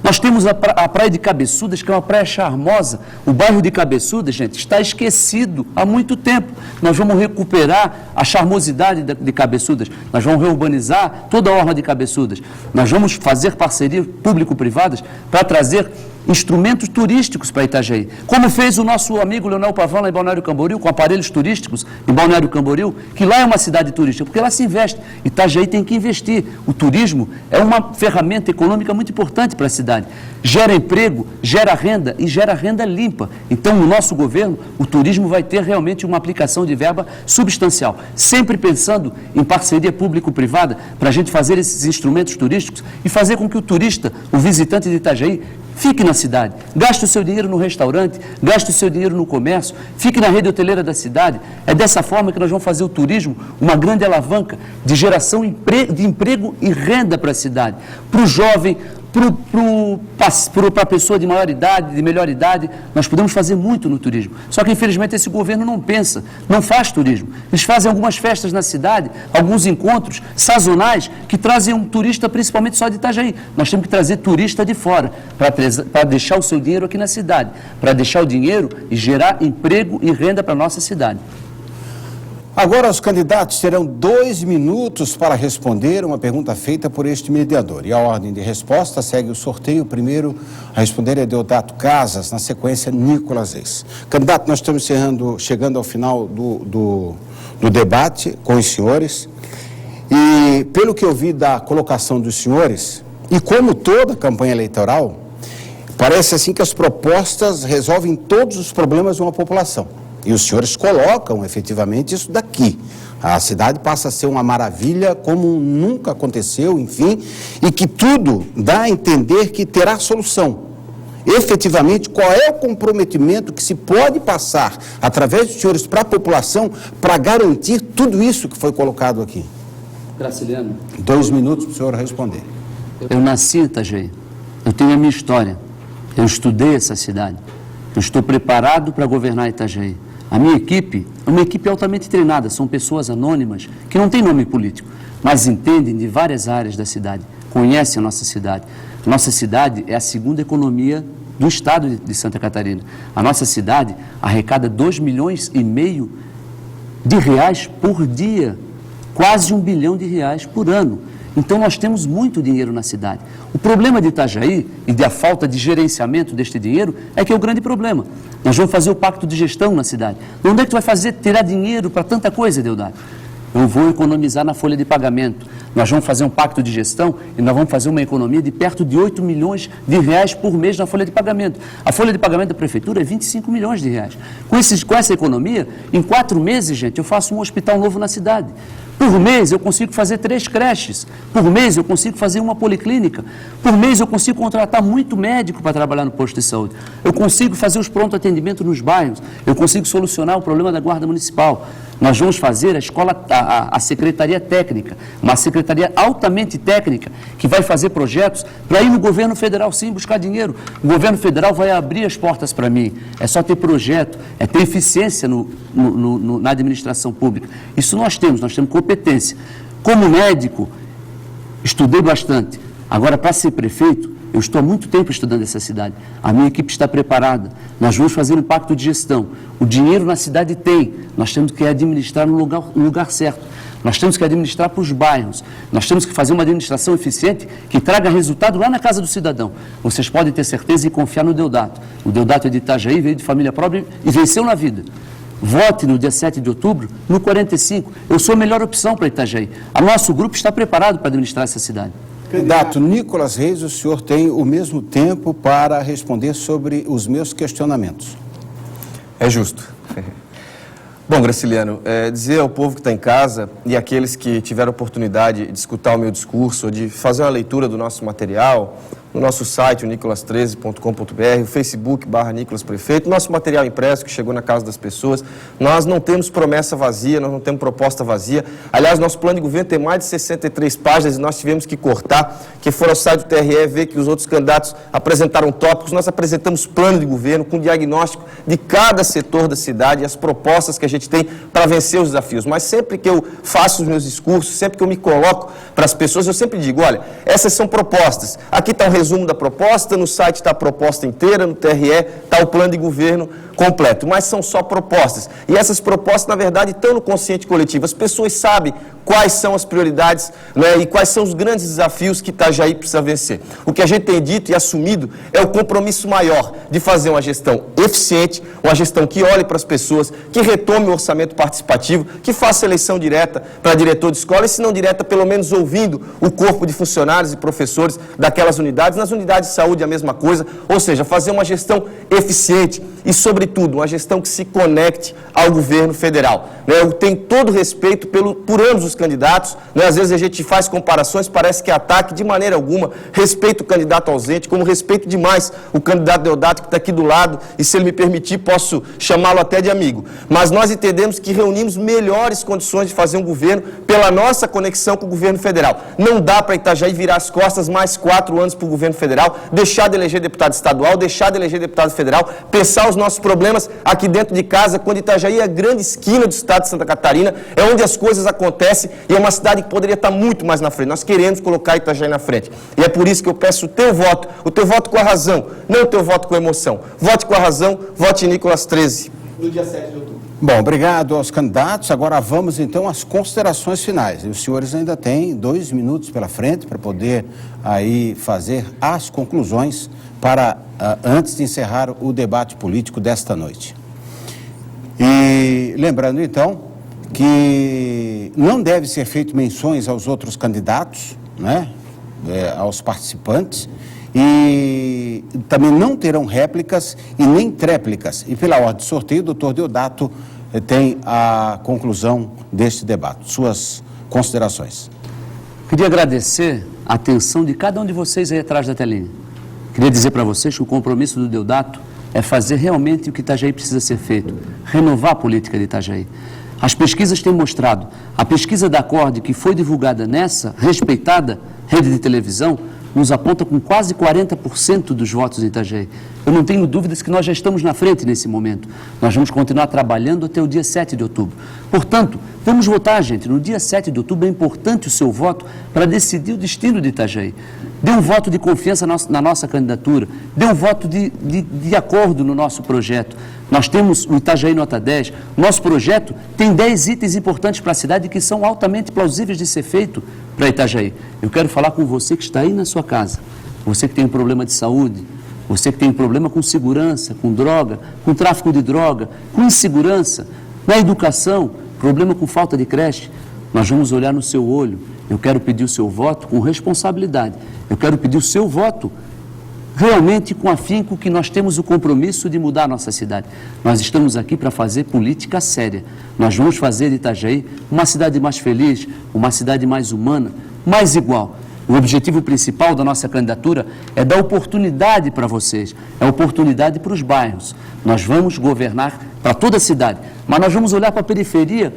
Nós temos a Praia de Cabeçudas, que é uma praia charmosa. O bairro de Cabeçudas, gente, está esquecido há muito tempo. Nós vamos recuperar a charmosidade de Cabeçudas. Nós vamos reurbanizar toda a orla de Cabeçudas. Nós vamos fazer parcerias público-privadas para trazer instrumentos turísticos para Itajaí. Como fez o nosso amigo Leonel Pavão lá em Balneário Camboriú, com aparelhos turísticos em Balneário Camboriú, que lá é uma cidade turística, porque lá se investe. Itajaí tem que investir. O turismo é uma ferramenta econômica muito importante para a cidade. Gera emprego, gera renda e gera renda limpa. Então, no nosso governo, o turismo vai ter realmente uma aplicação de verba substancial. Sempre pensando em parceria público-privada para a gente fazer esses instrumentos turísticos e fazer com que o turista, o visitante de Itajaí, fique na cidade, gaste o seu dinheiro no restaurante, gaste o seu dinheiro no comércio, fique na rede hoteleira da cidade. É dessa forma que nós vamos fazer o turismo uma grande alavanca de geração de emprego e renda para a cidade, para o jovem, para a pessoa de maior idade, de melhor idade. Nós podemos fazer muito no turismo. Só que, infelizmente, esse governo não pensa, não faz turismo. Eles fazem algumas festas na cidade, alguns encontros sazonais que trazem um turista, principalmente só de Itajaí. Nós temos que trazer turista de fora, para deixar o seu dinheiro aqui na cidade, para deixar o dinheiro e gerar emprego e renda para a nossa cidade. Agora os candidatos terão 2 minutos para responder uma pergunta feita por este mediador. E a ordem de resposta segue o sorteio. O primeiro a responder é Deodato Casas, na sequência Nicolas Reis. Candidato, nós estamos chegando ao final do debate com os senhores. E pelo que eu vi da colocação dos senhores, e como toda campanha eleitoral, parece assim que as propostas resolvem todos os problemas de uma população. E os senhores colocam, efetivamente, isso daqui. A cidade passa a ser uma maravilha como nunca aconteceu, enfim, e que tudo dá a entender que terá solução. Efetivamente, qual é o comprometimento que se pode passar, através dos senhores, para a população, para garantir tudo isso que foi colocado aqui? Graciliano. 2 minutos para o senhor responder. Eu nasci em Itajaí. Eu tenho a minha história. Eu estudei essa cidade. Eu estou preparado para governar Itajaí. A minha equipe é uma equipe altamente treinada, são pessoas anônimas que não têm nome político, mas entendem de várias áreas da cidade, conhecem a nossa cidade. A nossa cidade é a segunda economia do estado de Santa Catarina. A nossa cidade arrecada 2,5 milhões de reais por dia, quase R$1 bilhão por ano. Então, nós temos muito dinheiro na cidade. O problema de Itajaí e da falta de gerenciamento deste dinheiro é que é o grande problema. Nós vamos fazer o pacto de gestão na cidade. Onde é que tu vai tirar dinheiro para tanta coisa, Deodato? Eu vou economizar na folha de pagamento. Nós vamos fazer um pacto de gestão e nós vamos fazer uma economia de perto de 8 milhões de reais por mês na folha de pagamento. A folha de pagamento da prefeitura é 25 milhões de reais. Com essa economia, em 4 meses, gente, eu faço um hospital novo na cidade. Por mês eu consigo fazer 3 creches, por mês eu consigo fazer uma policlínica, por mês eu consigo contratar muito médico para trabalhar no posto de saúde, eu consigo fazer os pronto atendimento nos bairros, eu consigo solucionar o problema da guarda municipal. Nós vamos fazer a secretaria técnica, uma secretaria altamente técnica, que vai fazer projetos para ir no governo federal sim buscar dinheiro. O governo federal vai abrir as portas para mim. É só ter projeto, é ter eficiência na administração pública. Isso nós temos competência. Como médico, estudei bastante. Agora, para ser prefeito, Eu estou há muito tempo estudando essa cidade. A minha equipe está preparada. Nós vamos fazer um pacto de gestão. O dinheiro na cidade tem. Nós temos que administrar no lugar certo. Nós temos que administrar para os bairros. Nós temos que fazer uma administração eficiente que traga resultado lá na casa do cidadão. Vocês podem ter certeza e confiar no Deodato. O Deodato é de Itajaí, veio de família pobre e venceu na vida. Vote no dia 7 de outubro, no 45. Eu sou a melhor opção para Itajaí. O nosso grupo está preparado para administrar essa cidade. Candidato Nicolas Reis, o senhor tem o mesmo tempo para responder sobre os meus questionamentos. É justo. Bom, Graciliano, dizer ao povo que está em casa e àqueles que tiveram oportunidade de escutar o meu discurso, ou de fazer uma leitura do nosso material, no nosso site, o nicolas13.com.br, o Facebook, /Nicolas Prefeito, nosso material impresso que chegou na casa das pessoas. Nós não temos promessa vazia, nós não temos proposta vazia. Aliás, nosso plano de governo tem mais de 63 páginas e nós tivemos que cortar. Quem for ao site do TRE ver que os outros candidatos apresentaram tópicos, nós apresentamos plano de governo com diagnóstico de cada setor da cidade e as propostas que a gente tem para vencer os desafios. Mas sempre que eu faço os meus discursos, sempre que eu me coloco para as pessoas, eu sempre digo, olha, essas são propostas. Aqui está o resumo da proposta, no site está a proposta inteira, no TRE está o plano de governo completo, mas são só propostas. E essas propostas, na verdade, estão no consciente coletivo. As pessoas sabem quais são as prioridades, né, e quais são os grandes desafios que Itajaí precisa vencer. O que a gente tem dito e assumido é o compromisso maior de fazer uma gestão eficiente, uma gestão que olhe para as pessoas, que retome o orçamento participativo, que faça eleição direta para diretor de escola, e se não direta, pelo menos ouvindo o corpo de funcionários e professores daquelas unidades. Nas unidades de saúde a mesma coisa, ou seja, fazer uma gestão eficiente e, sobretudo, uma gestão que se conecte ao governo federal. Eu tenho todo respeito por ambos os candidatos, às vezes a gente faz comparações, parece que é ataque, de maneira alguma. Respeito o candidato ausente, como respeito demais o candidato Deodato, que está aqui do lado, e se ele me permitir, posso chamá-lo até de amigo. Mas nós entendemos que reunimos melhores condições de fazer um governo pela nossa conexão com o governo federal. Não dá para Itajaí virar as costas mais 4 anos para o governo federal, deixar de eleger deputado estadual, deixar de eleger deputado federal, pensar os nossos problemas aqui dentro de casa, quando Itajaí é a grande esquina do estado de Santa Catarina, é onde as coisas acontecem e é uma cidade que poderia estar muito mais na frente. Nós queremos colocar Itajaí na frente. E é por isso que eu peço o teu voto com a razão, não o teu voto com a emoção. Vote com a razão, vote em Nicolas 13. No dia 7 de outubro. Bom, obrigado aos candidatos. Agora vamos então às considerações finais. E os senhores ainda têm 2 minutos pela frente para poder aí fazer as conclusões para antes de encerrar o debate político desta noite. E lembrando então que não deve ser feito menções aos outros candidatos, né, aos participantes, e também não terão réplicas e nem tréplicas. E pela ordem de sorteio, o doutor Deodato tem a conclusão deste debate. Suas considerações. Queria agradecer a atenção de cada um de vocês aí atrás da telinha. Queria dizer para vocês que o compromisso do Deodato é fazer realmente o que Itajaí precisa ser feito, renovar a política de Itajaí. As pesquisas têm mostrado, a pesquisa da Acorde, que foi divulgada nessa respeitada rede de televisão, nos aponta com quase 40% dos votos em Itajaí. Eu não tenho dúvidas que nós já estamos na frente nesse momento. Nós vamos continuar trabalhando até o dia 7 de outubro. Portanto, vamos votar, gente. No dia 7 de outubro é importante o seu voto para decidir o destino de Itajaí. Dê um voto de confiança na nossa candidatura. Dê um voto de acordo no nosso projeto. Nós temos o Itajaí Nota 10. Nosso projeto tem 10 itens importantes para a cidade que são altamente plausíveis de ser feito para Itajaí. Eu quero falar com você que está aí na sua casa. Você que tem um problema de saúde, você que tem um problema com segurança, com droga, com tráfico de droga, com insegurança, na educação, problema com falta de creche. Nós vamos olhar no seu olho. Eu quero pedir o seu voto com responsabilidade. Eu quero pedir o seu voto realmente com afinco, que nós temos o compromisso de mudar a nossa cidade. Nós estamos aqui para fazer política séria. Nós vamos fazer de Itajaí uma cidade mais feliz, uma cidade mais humana, mais igual. O objetivo principal da nossa candidatura é dar oportunidade para vocês, é oportunidade para os bairros. Nós vamos governar para toda a cidade, mas nós vamos olhar para a periferia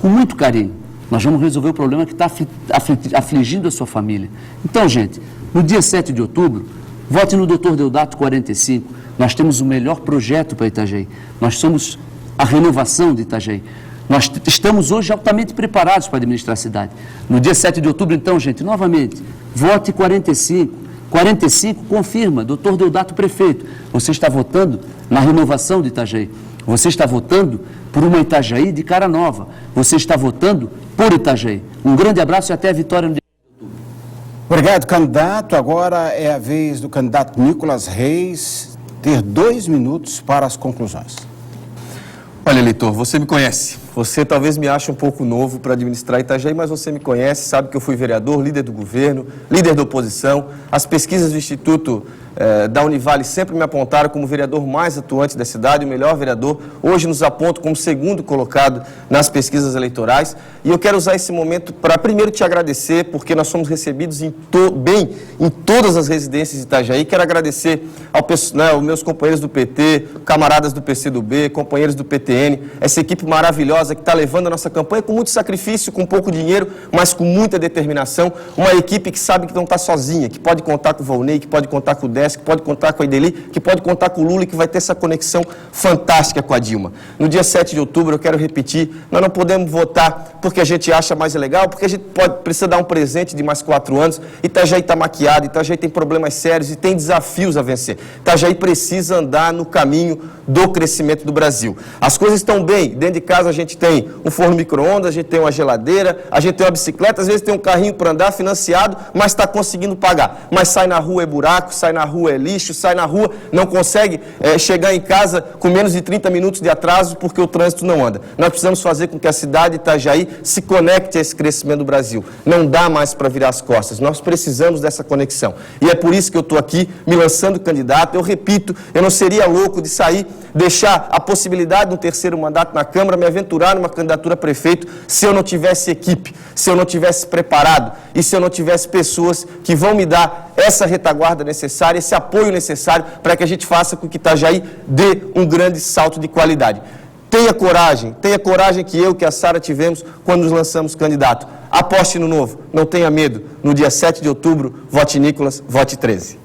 com muito carinho. Nós vamos resolver o problema que está afligindo a sua família. Então, gente, no dia 7 de outubro, vote no Dr. Deodato 45. Nós temos o melhor projeto para Itajaí. Nós somos a renovação de Itajaí. Nós estamos hoje altamente preparados para administrar a cidade. No dia 7 de outubro, então, gente, novamente, vote 45. 45 confirma, doutor Deodato prefeito, você está votando na renovação de Itajaí. Você está votando por uma Itajaí de cara nova. Você está votando por Itajaí. Um grande abraço e até a vitória no dia de outubro. Obrigado, candidato. Agora é a vez do candidato Nicolas Reis ter 2 minutos para as conclusões. Olha, eleitor, você me conhece. Você talvez me ache um pouco novo para administrar Itajaí, mas você me conhece, sabe que eu fui vereador, líder do governo, líder da oposição. As pesquisas do Instituto da Univale sempre me apontaram como o vereador mais atuante da cidade, o melhor vereador. Hoje nos aponto como segundo colocado nas pesquisas eleitorais. E eu quero usar esse momento para primeiro te agradecer, porque nós somos recebidos bem em todas as residências de Itajaí. Quero agradecer aos meus companheiros do PT, camaradas do PCdoB, companheiros do PTN, essa equipe maravilhosa que está levando a nossa campanha com muito sacrifício, com pouco dinheiro, mas com muita determinação. Uma equipe que sabe que não está sozinha, que pode contar com o Volney, que pode contar com o Décio, que pode contar com a Ideli, que pode contar com o Lula e que vai ter essa conexão fantástica com a Dilma. No dia 7 de outubro, eu quero repetir, nós não podemos votar porque a gente acha mais legal, porque a gente precisa dar um presente de mais 4 anos. Itajaí está maquiado, Itajaí tem problemas sérios e tem desafios a vencer. Itajaí precisa andar no caminho do crescimento do Brasil. As coisas estão bem, dentro de casa a gente tem um forno micro-ondas, a gente tem uma geladeira, a gente tem uma bicicleta, às vezes tem um carrinho para andar financiado, mas está conseguindo pagar. Mas sai na rua é buraco, sai na rua é lixo, sai na rua, não consegue chegar em casa com menos de 30 minutos de atraso porque o trânsito não anda. Nós precisamos fazer com que a cidade de Itajaí se conecte a esse crescimento do Brasil. Não dá mais para virar as costas, nós precisamos dessa conexão. E é por isso que eu estou aqui me lançando candidato. Eu repito, eu não seria louco de sair, deixar a possibilidade de um terceiro mandato na Câmara, me aventurar numa candidatura a prefeito, se eu não tivesse equipe, se eu não tivesse preparado e se eu não tivesse pessoas que vão me dar essa retaguarda necessária, esse apoio necessário para que a gente faça com que Itajaí dê um grande salto de qualidade. Tenha coragem que eu, que a Sara tivemos quando nos lançamos candidato. Aposte no novo, não tenha medo. No dia 7 de outubro, vote Nicolas, vote 13.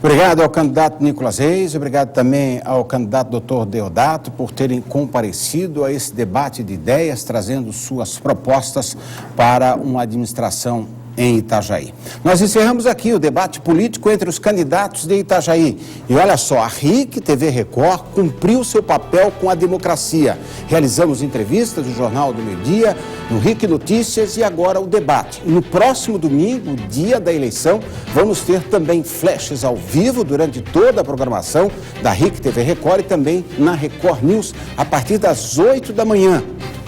Obrigado ao candidato Nicolas Reis, obrigado também ao candidato doutor Deodato por terem comparecido a esse debate de ideias, trazendo suas propostas para uma administração em Itajaí. Nós encerramos aqui o debate político entre os candidatos de Itajaí. E olha só, a RIC TV Record cumpriu seu papel com a democracia. Realizamos entrevistas do Jornal do Meio-Dia, no RIC Notícias e agora o debate. No próximo domingo, dia da eleição, vamos ter também flashes ao vivo durante toda a programação da RIC TV Record e também na Record News a partir das 8 da manhã.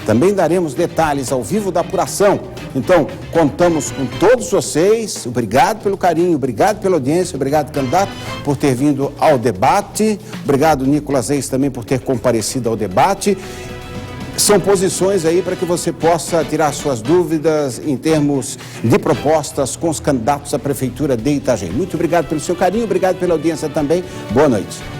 Também daremos detalhes ao vivo da apuração. Então, contamos com todos vocês. Obrigado pelo carinho, obrigado pela audiência, obrigado, candidato, por ter vindo ao debate. Obrigado, Nicolas Reis, também por ter comparecido ao debate. São posições aí para que você possa tirar suas dúvidas em termos de propostas com os candidatos à Prefeitura de Itajaí. Muito obrigado pelo seu carinho, obrigado pela audiência também. Boa noite.